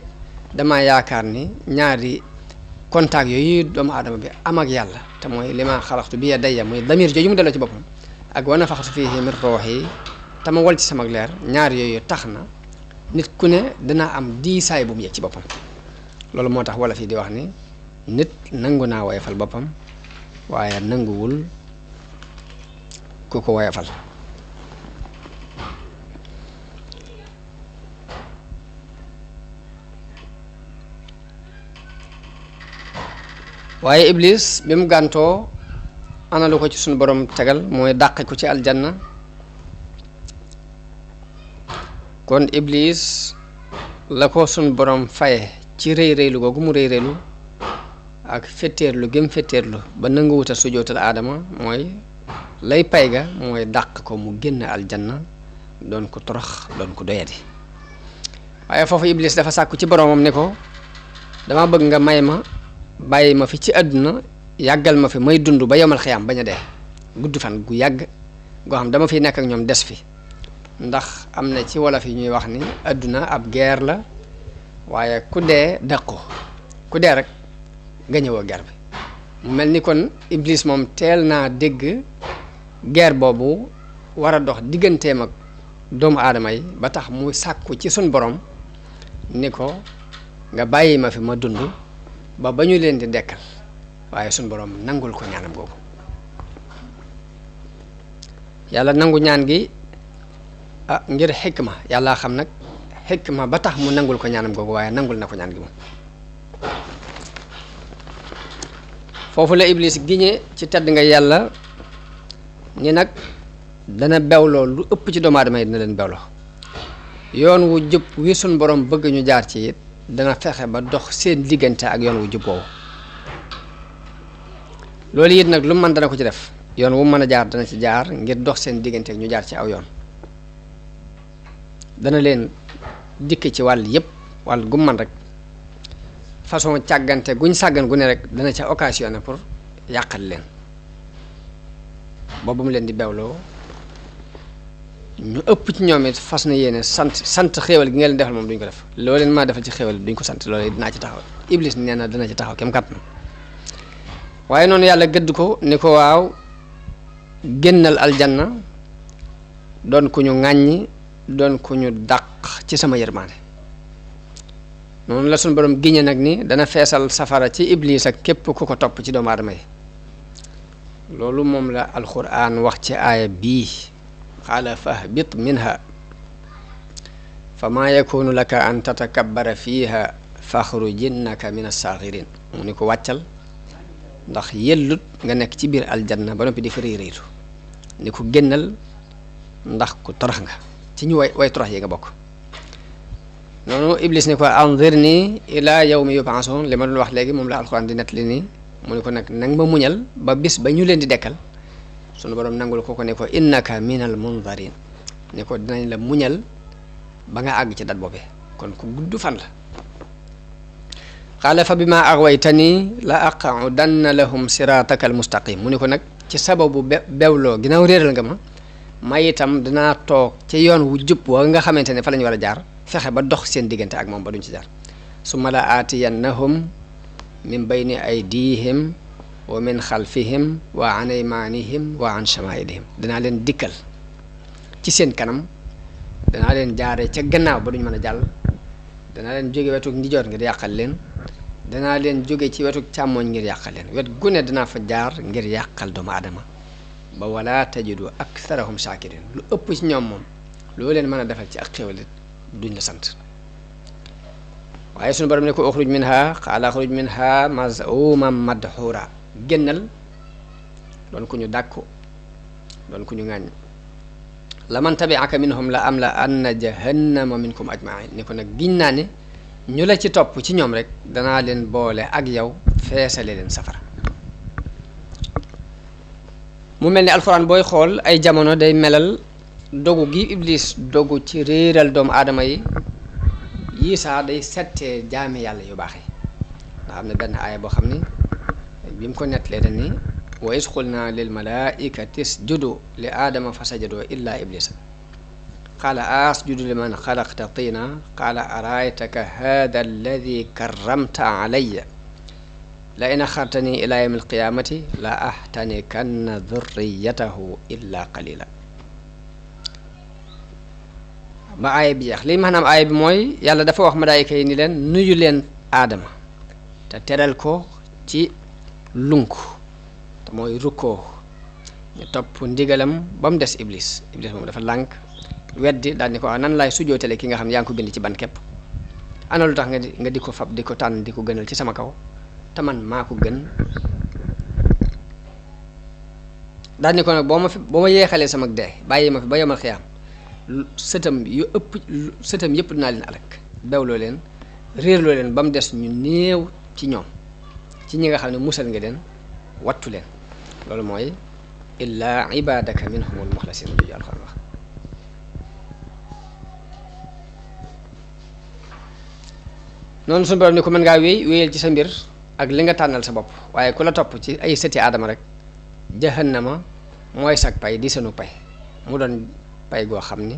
dama yaakaar ni ñaari contact yooyu doomu aadama bi am ak yàlla te mooy li ma xalaxtu bi yadayya muy damir jooju mu delloo ci boppam ak wa nafaxtu fiihi min ruuhi te ma wal ci sama leer ñaar yooyu tax na nit ku ne dana am diisaay bu mu yëg ci boppam loolu moo tax wala fii di wax ni nit nangu naa woyafal boppam waaye nanguwul ku ko woyafal waaye iblis bi mu gàntoo ana lu ko ci suñu borom tegal mooy dàqi ko ci aljanna kon iblis la ko suñu borom faye ci rëy rëylu googu mu rëy rëylu ak fetteerlu gëm fetteerlu ba nanguwuta sujootal aadama mooy lay pay ga mooy dàq ko mu génn aljanna doon ko torox doon ko doyadi waaye foofu iblis dafa sàkku ci boromam ne ko dama bëgg nga may ma bàyyi ma fi ci àdduna yàggal ma fi may dund ba yomal xiyam bañ a dee gudd fan gu yàgg goo xam dama fiy nekk ak ñoom des fi ndax am na ci wolof yi ñuy wax ni àdduna ab guerre la waaye ku dee dàqu ku dee rek nga ñëwoo guerre bi mu mel ni kon iblis moom teel naa dégg guerre boobu war a dox digganteem ak doomu aadama yi ba tax mu sàkku ci sun borom ni ko nga bàyyi ma fi ma dund ba ñu leen di dekkal waaye sun borom nangul ko ñaanam googu yàlla nangu ñaan gi ngir xikma yàlla xam nag xikma ba tax mu nangul ko ñaanam googu waaye nangul na ko ñaan gi moom foofu la iblis giñe ci tedd nga yàlla ni nag dana bewloo lu ëpp ci doomu aadama yi dina leen bewloo yoon wu jub wi sun borom bëgg ñu jaar ci it dana fexe ba dox seen diggante ak yoon wu jub woowu loolu it nag lu mu mën dana ko ci def yoon wu mën a jaar dana ci jaar ngir dox seen diggante ak ñu jaar ci aw yoon dana leen dikk ci wàll yépp wàll gu man rek façon càggante guñ sàggan gu ne rek dana ca occasionné pour yàqal leen boobu mu leen di bewloo ñu ëpp ci ñoom it fas na yéene sant xéewal gi nga leen defal moom duñ ko def loo leen maa defal ci xéewal duñ ko sant loolu dinaa ci taxaw iblis nee na dana ci taxaw kem kàttan waaye noonu yàlla gëdd ko ni ko waaw génnal aljanna doon ku ñu ŋàññi doon ku ñu dàq ci sama yërmaande noonu la suñu borom giñe nag ni dana feesal safara ci iblis ak képp ku ko topp ci doomu aadama yi loolu moom la alquran wax ci aaya bii qaala fahbit minha fa maa yakunu laka an tatakabbara fiha faxruj innaka min as-saaxirin mu ni ko wàccal ndax yellut nga nekk ci biir aljanna ba noppi di fa rëy rëylu ni ko génnal ndax ku torox nga ci ñu way torox yi nga bokk. noonu iblis ni ko anzirni ila yawmi yub'asun li ma doon wax léegi moom la alxuraan di nettali nii mu ne ko nag nang ma muñal ba bis ba ñu leen di dekkal sunu borom nangul ko ne ko innaka minal munzarin ne ko dinañ la muñal ba nga àgg ci dat boobee kon ku gudd fan la. qaala fa bima aghwaytani la aq'udanna lahum siratakal mustaqim mu ne ko nag ci sababu bewloo ginnaaw réeral nga ma itam dinaa toog ci yoon wu jub wa nga xamante ne fa la ñu war a jaar fexe ba dox seen diggante ak moom ba duñ ci jaar. summa la aatiyannahum min bayni aydihim wa min xalfihim wa an aymanihim wa an shamailihim dinaa leen dikkal ci seen kanam danaa leen jaare ca gannaaw ba duñ mën a jàll danaa leen jóge wetu ndijoor ngir yàqal leen danaa leen jóge ci wetu càmmooñ ngir yàqal leen wet gu ne dinaa fa jaar ngir yàqal doomu aadama ba wala tajidu aktharahum shakirin lu ëpp ci ñoom moom loo leen mën a defal ci ak xéwal duñ la sant. waaye suñu borom ne ko uxruj minha qaala uxruj minha maz'uman madhura génnal doon ku ñu dàkku doon ku ñu ŋàññ la man tabi'aka minhum la am la anna jahannama minkum ajma'in ni ko nag giñ naa ne ñu la ci topp ci ñoom rek danaa leen boole ak yow feesale leen safara. mu mel ni alxuraan booy xool ay jamono day melal dogu gi iblis dogu ci réeral doomu aadama yi yii saa day settee jaami yàlla yu baax yi nga xam ne benn aaya boo xam ni bi mu ko nettalee dañ ni wa iz qulna lil malaikati isjudu li aadama fa sajadoo illa iblisa qaala asjudu liman xalaqta tina qaala araaytaka hada alladi karramta alayya la in axartani ila yawmi alqiyamati la ahtanikanna dhurriyatahu illa qalila ba aaya bi jeex lii maanaam aaya bi mooy yàlla dafa wax malaayika yi ni leen nuyu leen aadama te teral ko ci lunk te mooy rukkoo ñu topp ndigalam ba mu des iblis moom dafa lànk weddi daal ni ko nan laay sujootale ki nga xam ne yaa ngi ko bind ci ban képp ana lu tax nga di ko fab di ko tànn di ko gënal ci sama kaw te man maa ko gën daal ni ko nag boo ma yeexalee sama dee bàyyi ma fi ba yomal xiyaam sëtam yëpp dinaa leen alak bewloo leen réerloo leen ba mu des ñu néew ci ñoom ci ñi nga xam ne musal nga leen wattu leen loolu mooy illaa ibadaka minhumul muxlasin jooju alxuraan wax. noonu suñu borom ni ko mën ngaa wéyal ci sa mbir ak li nga tànnal sa bopp waaye ku la topp ci ay sëti aadama rek jahannama mooy sag pay di seenu pay mu doon pay goo xam ni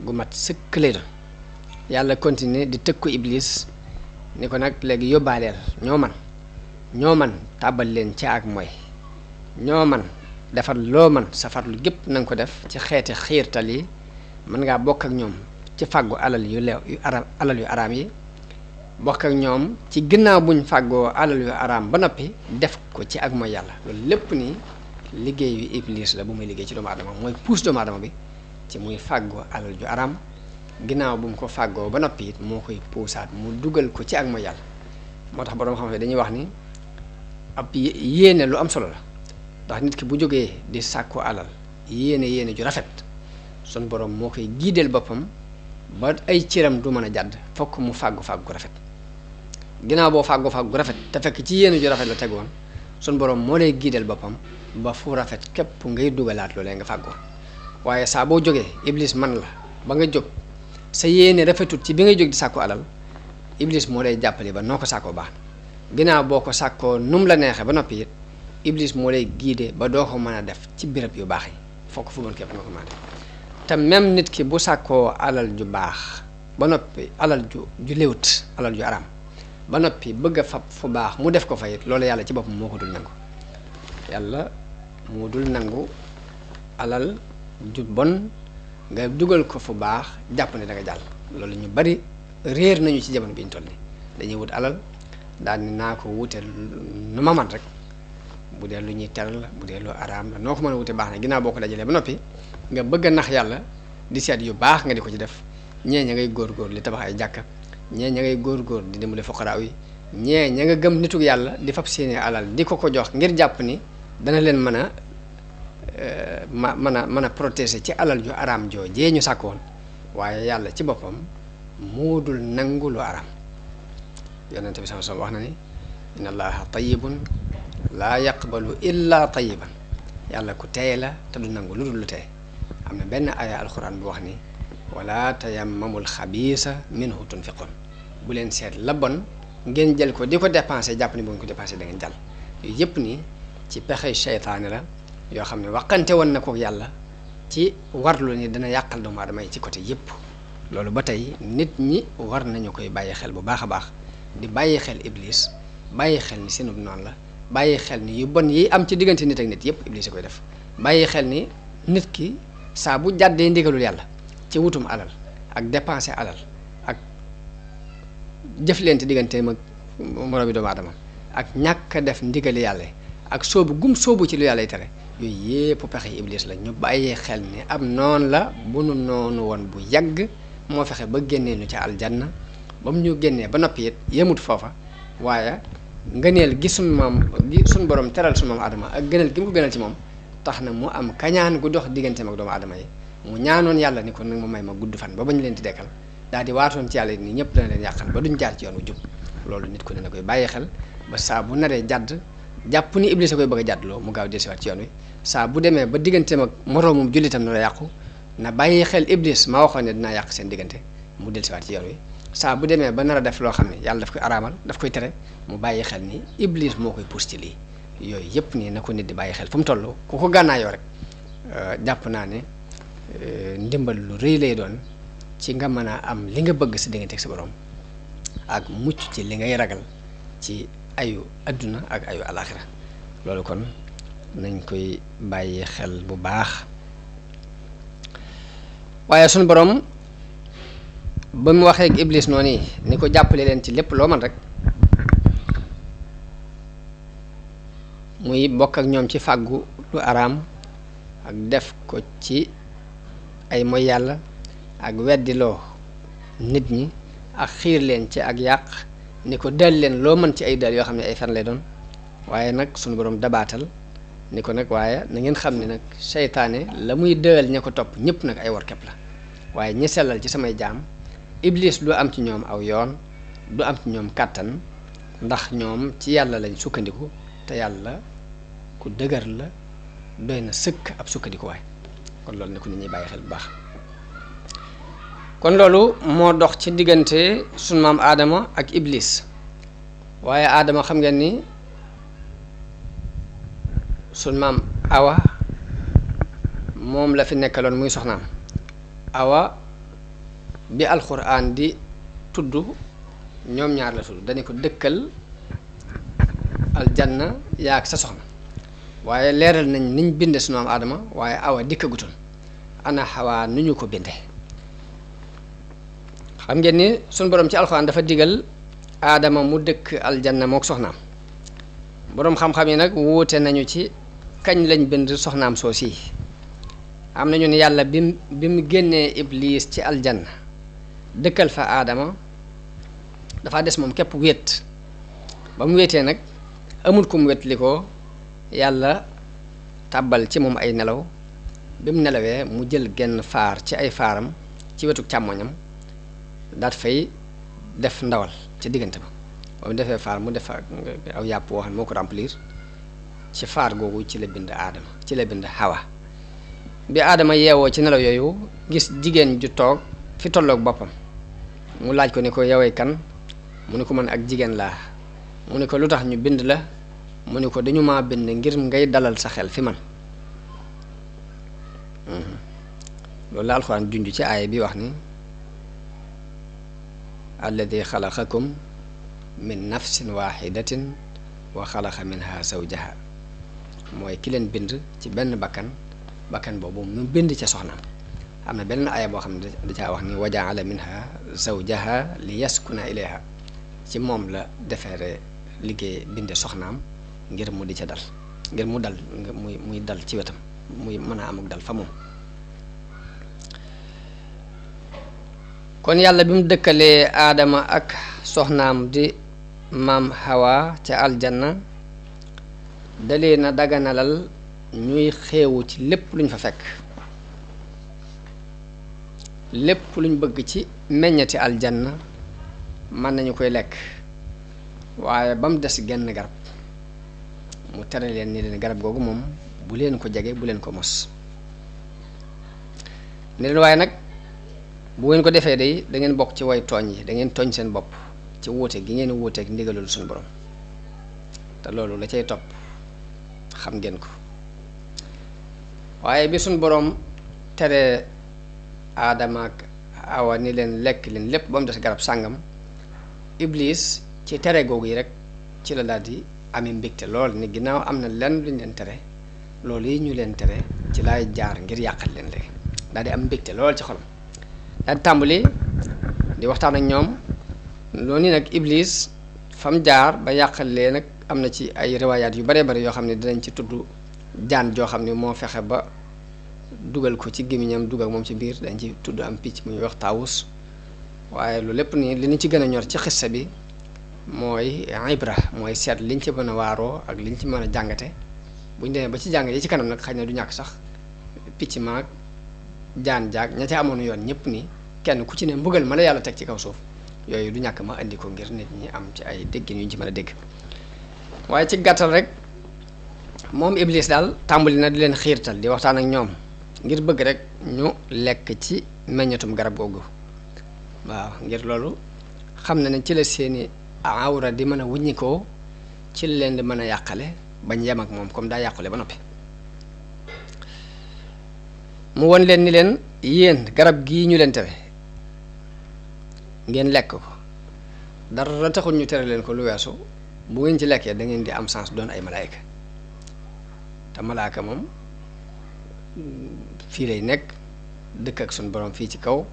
gu mat sëkk lay doon. yàlla continuer di tëkku iblis ni ko nag léegi yóbbaaleel ñoo man tàbbal leen ci ak mooy ñoo man defar loo man safarlu gépp na nga ko def ci xeeti xiirtal yi mën ngaa bokk ak ñoom ci fàggu alal yu araam yi bokk ak ñoom ci ginnaaw buñ fàggoo alal yu araam ba noppi def ko ci ak mooy yàlla loolu lépp nii liggéeyu iblis la bu muy liggéey ci doomu aadama mooy puus doomu aadama bi ci muy fàggoo alal ju araam ginnaaw bu mu ko fàggoo ba noppi it moo koy puusaat mu dugal ko ci ak mooy yàlla. moo tax borom xam-xam dañuy wax ni ab yéene lu am solo la ndax nit ki bu jógee di sàkku alal yéene ju rafet sun borom moo koy giideel boppam ba ay cëram du mën a jàdd fokk mu fàggu gu rafet. ginnaaw boo fàggu gu rafet te fekk ci yéene ju rafet la tegoon sun borom moo lay giideel boppam ba fu rafet képp ngay dugalaat loolee nga fàggoo waaye saa boo jógee iblis man la ba nga jóg sa yéene rafetut ci bi ngay jóg di sàkku alal iblis moo lay jàppale ba noo ko sàkkoo baax ginnaaw boo ko sàkkoo num la neexee ba noppi it iblis moo lay giide ba doo ko mën a def ci béréb yu baax yi fokk fu bon képp nga ko mën a def te même nit ki bu sàkkoo alal ju baax ba noppi alal ju léwut alal ju araam ba noppi bëgg a fab fu baax mu def ko fa it loolu yàlla ci boppam moo ko dul nangu yàlla moo dul nangu alal ju bon nga dugal ko fu baax jàpp ne da nga jàll loolu ñu bari réer nañu ci jamono bi ñu toll nii dañuy wut alal daal ni naa ko wute nu ma man rek bu dee lu ñuy teral la bu dee lu araam la noo ko mën a wute baax na ginnaaw boo ko dajalee ba noppi nga bëgg a nax yàlla di seet yu baax nga di ko ci def ñee ña ngay góor-góor li tabax ay jàkka ñee ña ngay góor-góor di dimbale fuqaraaw yi ñee ña nga gëm nituk yàlla di fab seeni alal di ko jox ngir jàpp ni dana leen mën a mën a protéger ci alal ju araam joojee ñu sàkkoon waaye yàlla ci boppam moo dul nangu lu araam. yonente bi sallallahu alayhi wasallam wax na ni inna allaha tayyibun laa yaqbalu illa tayyiban, yàlla ku teey la te du nangu lu dul lu teey. am na benn aaya alxuraan bu wax ni wala tayammamul xabiisa minhu tunfiqun, bu leen seet la bon ngeen jël ko di ko dépensé jàpp ni bu ngeen ko dépensé da ngeen jàll. yooyu yëpp nii ci pexey seytaane la yoo xam ne waxante woon na ko yàlla ci warlu ni dana yàqal doomu aadama yi ci côté yëpp. loolu ba tey nit ñi war nañu koy bàyyi xel bu baax a baax, di bàyyi xel iblis, bàyyi xel ni seenub noonu la, bàyyi xel ni yu bon yi am ci diggante nit ak nit yëpp iblis a koy def. bàyyi xel ni nit ki saa bu jàddee ndigalul yàlla ci wutum alal ak dépenser alal ak jëflante digganteem ak moroomi doomu aadama ak ñàkk a def ndigali yàlla ak soobu ci lu yàlla tere, yooyu yëpp pexe iblis la. ñu bàyyee xel ni am noon la bu nu noonu woon bu yàgg, moo fexe ba génnee nu ca aljanna. ba mu ñu génnee ba noppi it yemut foofa, waaye ngëneel gi suñ borom teral suñ maam Adama ak gënal gi mu ko gënal ci moom tax na mu am kañaan gu dox digganteem ak doomu aadama yi. mu ñaanoon yàlla ni ko nag ma may ma gudd fan ba bañ leen di dekkal, daal di waatoon ci yàlla ni ñëpp dana leen yàqal ba duñ jaar ci yoon wu jub. loolu nit ku ne na koy bàyyi xel ba saa bu naree jàdd jàpp ni iblis a koy bëgg a jàddloo mu gaaw dellusiwaat ci yoon wi. saa bu demee ba digganteem ak moroomum jullitam na la yàqu na bàyyi xel iblis ma waxoon ne dinaa yàq seen diggante, mu dellusiwaat ci yoon wi. saa bu demee ba nar a def loo xam ne yàlla daf koy araamal daf koy tere, mu bàyyi xel ni iblis moo koy pousse ci lii. yooyu yëpp nii na ko nit di bàyyi xel fu mu toll. ku ko gànnaayoo rek jàpp naa ne ndimbal lu rëy lay doon ci nga mën a am li nga bëgg sa diggante ak sa borom ak mucc ci li ngay ragal ci ayu adduna ak ayu alaxira. loolu kon nañ koy bàyyi xel bu baax. waaye sunu borom ba mu waxee ak iblis noonu yi ni ko jàppale leen ci lépp loo man rek, muy bokk ak ñoom ci fàggu lu araam ak def ko ci ay moy yàlla ak weddiloo nit ñi ak xiir leen ci ak yàq, ni ko dal leen loo mën ci ay dal yoo xam ne ay fen lay doon. waaye nag sunu borom dabaatal ni ko nag waaye na ngeen xam ne nag seytaane la muy dëgal ña ko topp ñëpp nag ay workepp la, waaye ñi sellal ci samay jaam iblis du am ci ñoom aw yoon, du am ci ñoom kàttan, ndax ñoom ci yàlla lañ sukkandiku te yàlla ku dëgër la, doy na sëkk ab sukkandikuwaay. kon loolu ne ko nit ñuy bàyyi xel bu baax. kon loolu moo dox ci diggante sunu maam Adama ak iblis. waaye Adama xam ngeen ni sunu maam Awa moom la fi nekkaloon muy soxnaam. Awa bi alxuraan di tudd ñoom ñaar la tudd, dañu ko dëkkal aljanna yaag sa soxna. waaye leeral nañ niñ binde sunu maam Adama, waaye Awa dikkagutoon ana Xawaa nu ñu ko binde. xam ngeen ni sunu borom ci alxuraan dafa digal Adama mu dëkk aljanna mook soxnaam. boroom xam-xam yi nag wuute nañu ci kañ lañ bind soxnaam soosi. am nañu ne yàlla bi mu génnee iblis ci aljanna dëkkal fa Adama dafa des moom képp wéet. ba mu wéetee nag amul ku mu wét li ko yàlla tàbbal ci moom ay nelaw. bi mu nelawee mu jël genn faar ci ay faaram ci wetu càmmoñam daat fay def ndawal ci diggante ba. ba mu defee faar mu def aw yàpp woo xam ne moo ko remplir ci faar googu ci la bind Adama, ci la bind Hawa. bi Adama yeewoo ci nelaw yooyu gis jigéen ju toog fi tolloog boppam, mu laaj ko ni ko yowee kan, mu ni ko man ak jigéen laa. mu ni ko lu tax ñu bind la, mu ni ko dañu maa bind ngir ngay dalal sa xel fi man. loolu la alxuraan junj ci aaya bi wax ni alladi xalaqakum min nafsin waxidatin wa xalaqa minha zawjaha, mooy ki leen bind ci benn bakkan boobu mu bind ca soxnaam. am na benn aaya boo xam ne da caa wax ni wa jaala minha zawjaha li yaskuna ilayha, ci moom la defeere liggéey binde soxnaam ngir mu di ca dal, ngir mu dal muy dal ci wetam, muy mën a am ak dal fa moom. kon yàlla bi mu dëkkalee Adama ak soxnaam di maam Hawa ca aljanna dalee na daganalal ñuy xeewu ci lépp luñ fa fekk, lépp luñ bëgg ci meññati aljanna mën nañu koy lekk, waaye ba mu des genn garab mu tere leen ni leen garab googu moom bu leen ko jege, bu leen ko mos. ne leen waaye nag bu ngeen ko defee day da ngeen bokk ci way tooñ yi, da ngeen tooñ seen bopp ci wuute gi ngeen wuuteeg ndigalul suñu borom, te loolu la cay topp xam ngeen ko. waaye bi suñu borom tere Aadama ak Awa ni leen lekk leen lépp ba mu des garab sàngam, Iblis ci tere googu yi rek ci la daal di amee mbégte lool ni ginnaaw am na lenn luñ leen tere, loolu yi ñu leen tere ci laay jaar ngir yàqal leen léegi, daal di am mbégte lool ci xolam, daal di tàmbali di waxtaan ak ñoom. loolu nag Iblis fam jaar ba yàqal leen nag am na ci ay riwaayaat yu bare bari yoo xam ne dinañ ci tudd jaan joo xam ne moo fexe ba dugal ko ci gémmiñam, dugal moom ci biir, dañ ci tudd am picc mu ñuy wax taawus. waaye lu lépp nii li ñu ci gën a ñor ci xissa bi mooy ibra, mooy seet liñ ci mën a waaroo ak liñ ci mën a jàngate. buñ demee ba ci jàng yi ci kanam nag xëy na du ñàkk sax picc maag jaan jaag ña ca amoon yoon ñëpp ni kenn ku ci ne mbugal ma la yàlla teg ci kaw suuf, yooyu du ñàkk ma indi ko ngir nit ñi am ci ay déggin yu ñu ci mën a dégg. waaye ci gàttal rek moom Iblis daal tàmbali na di leen xiirtal di waxtaan ak ñoom ngir bëgg rek ñu lekk ci meññatum garab googu. waaw ngir loolu xam na ne ci la seeni awra di mën a wuññikoo, ci la leen di mën a yàqale bañ yem ak moom comme daa yàqule ba noppi. mu won leen ni leen yéen garab gii ñu leen tere ngeen lekk ko, dara taxul ñu tere leen ko lu weesu bu ngeen ci lekkee da ngeen di am chance doon ay malaayka. te malaaka moom fii lay nekk dëkk ak suñu borom fii ci kaw,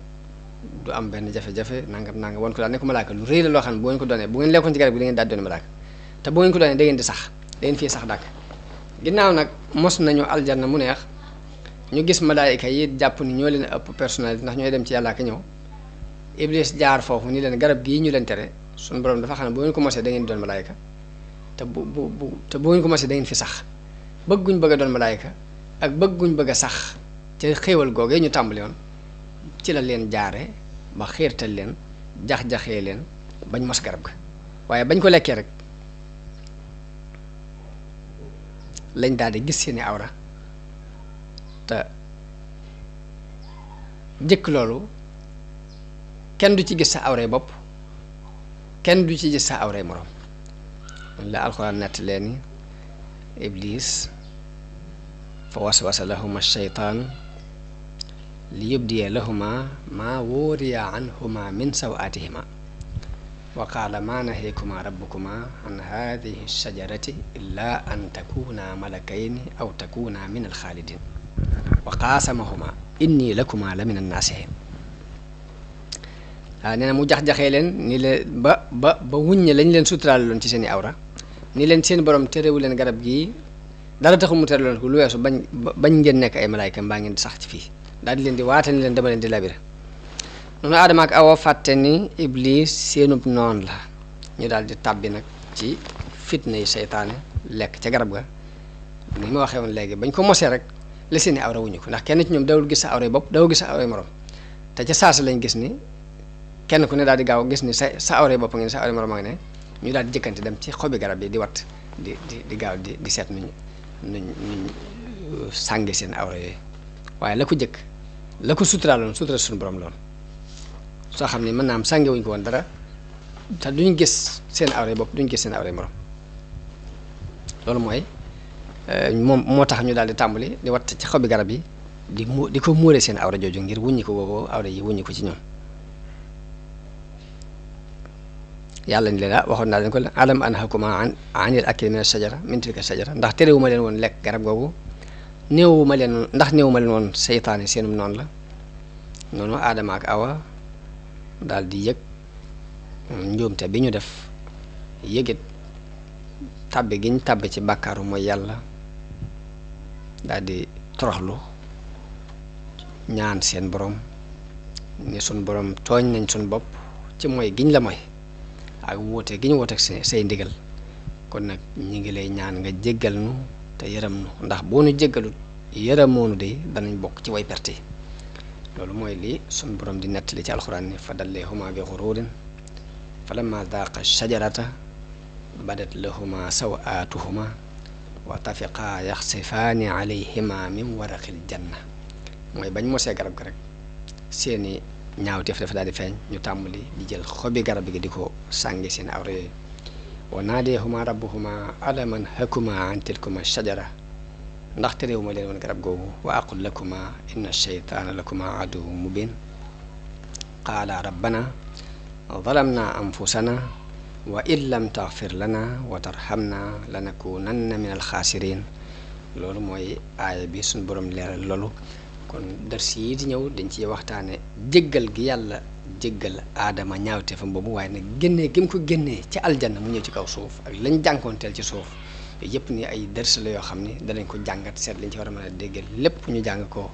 du am benn jafe-jafe nangam nangam won ko daal ne ko malaaka lu rëy la loo xam ne bu ngeen ko doonee bu ngeen lekkoon ci garab gi da ngeen daal doon malaaka, te bu ngeen ko doonee da ngeen di sax, da ngeen fii sax dàkk. ginnaaw nag mos nañu aljanna mu neex, ñu gis malaayika yi jàpp ni ñoo leen ëpp personnalité ndax ñooy dem ci yàlla ak ñëw. Iblis jaar foofu ni leen garab gii ñu leen tere suñu borom dafa xam ne bu ngeen ko mosee da ngeen di doon malaayika, te bu ngeen ko mosee da ngeen fi sax. bëgguñ bëgg a doon malaayika ak bëgguñ bëgg a sax ca xéewal googee ñu tàmbali woon, ci la leen jaare ba xiirtal leen, jax-jaxee leen bañ mos garab ga. waaye bañ ko lekkee rek lañ daal di gis seeni awra, te jëkk loolu kenn du ci gis sa awray bopp, kenn du ci gis sa awray moroom. la alxuraan nett leen Iblis fa waswasa lahuma shaytaan li yubdiya lahuma maa wuriya anhuma min sawaatihima wa qaala maa naheekuma rabbukuma an haadihi shajarati illa an takuna malakayni aw takuna min alxaalidin wa qaasamahuma inni lakuma la min annaasihin. waaw nee na mu jax-jaxee leen ni leen ba wuññe lañ leen suturaal loon ci seeni awra, ni leen seen borom terewu leen garab gii dara taxul mu tere loon ko lu weesu bañ ngeen nekk ay malaayka mbaa ngeen di sax ci fii, daal di leen di waata ni leen dama leen di labire. noonu Aadama ak Awa fàtte ni Iblis seenub noon la, ñu daal di tàbbi nag ci fitna yi seytaane lekk ca garab ga. ni ma waxee woon léegi bañ ko mosee rek la seeni awra wuñu ko, ndax kenn ci ñoom dawul gis sa awray bopp, dawul gis sa awray morom, te ca saasa lañ gis ni kenn ku ne daal di gaaw gis ni sa awray bopp ngeen sa awray morom a ngi ne, ñu daal di jëkkante dem ci xobi garab yi di wat di gaaw di seet nuñ sànge seen awra yooyu. waaye la ko jëkk la ko suturaaloon sutura suñu borom loon soo xam ne mën naa am sànge wuñ ko woon dara, te duñ gis seen awray bopp duñ gis seen awray morom. loolu mooy moom moo tax ñu daal di tàmbali di wat ci xobi garab yi di ko muure seen awra jooju ngir wuññi ko boobu awra yi wuññi ko ci ñoom. yàlla ni leen waxoon naa leen ko alam anhakuma anil akli min ashajara min tilka shajara, ndax terewuma leen woon lekk garab googu, néewuma leen woon seytaane seenum noonu la. noonu Aadama ak Awa daal di yëg njuumte bi ñu def, yëgit tàbbi giñ tàbbi ci bàkkaaru mooy yàlla, daal di toroxlu ñaan seen borom ni suñ borom tooñ nañ suñ bopp ci mooy giñ la mooy. ak woote gi ñu woote ak say ndigal kon nag ñi ngi lay ñaan nga jéggal nu te yërëm nu ndax boo nu jéggalut yërëmoonu de danañ bokk ci way perte yi loolu mooy li suñ borom di nettali ci alxuraan ni fa dalleehuma bi xururin fa lamma daaqa shajarata badat lahuma sawaatuhuma wa tafiqaa yaxsifaani alayhima min waraqil janna mooy bañ mosee garab ga rek seeni ñaawteef dafa daal di feeñ ñu tàmbali di jël xobi garab gi di ko sàngi seen awra yooyu wa naadeehuma rabbuhuma alaman hakuma an tilkuma shajara ndaxte réew ma leen woon garab googu wa aqul lakuma inna sheytaana lakuma aduwu mubin qaala rabbana zalamna anfusana wa in lam taxfir lana wa tarhamna lanakunanna min alxaasirin loolu mooy aaya bi suñ borom leeral loolu kon dars yi di ñëw dañ ciy waxtaane jéggal gi yàlla jéggal aadama ñaawteefam boobu waaye nag génnee gi mu ko génnee ci aljanna mu ñëw ci kaw suuf ak lañ jànkoonteel ci suuf yëpp ni ay dars la yoo xam ni danañ ko jàngat seet lañ ci war a mën a déggal lépp ñu jàng ko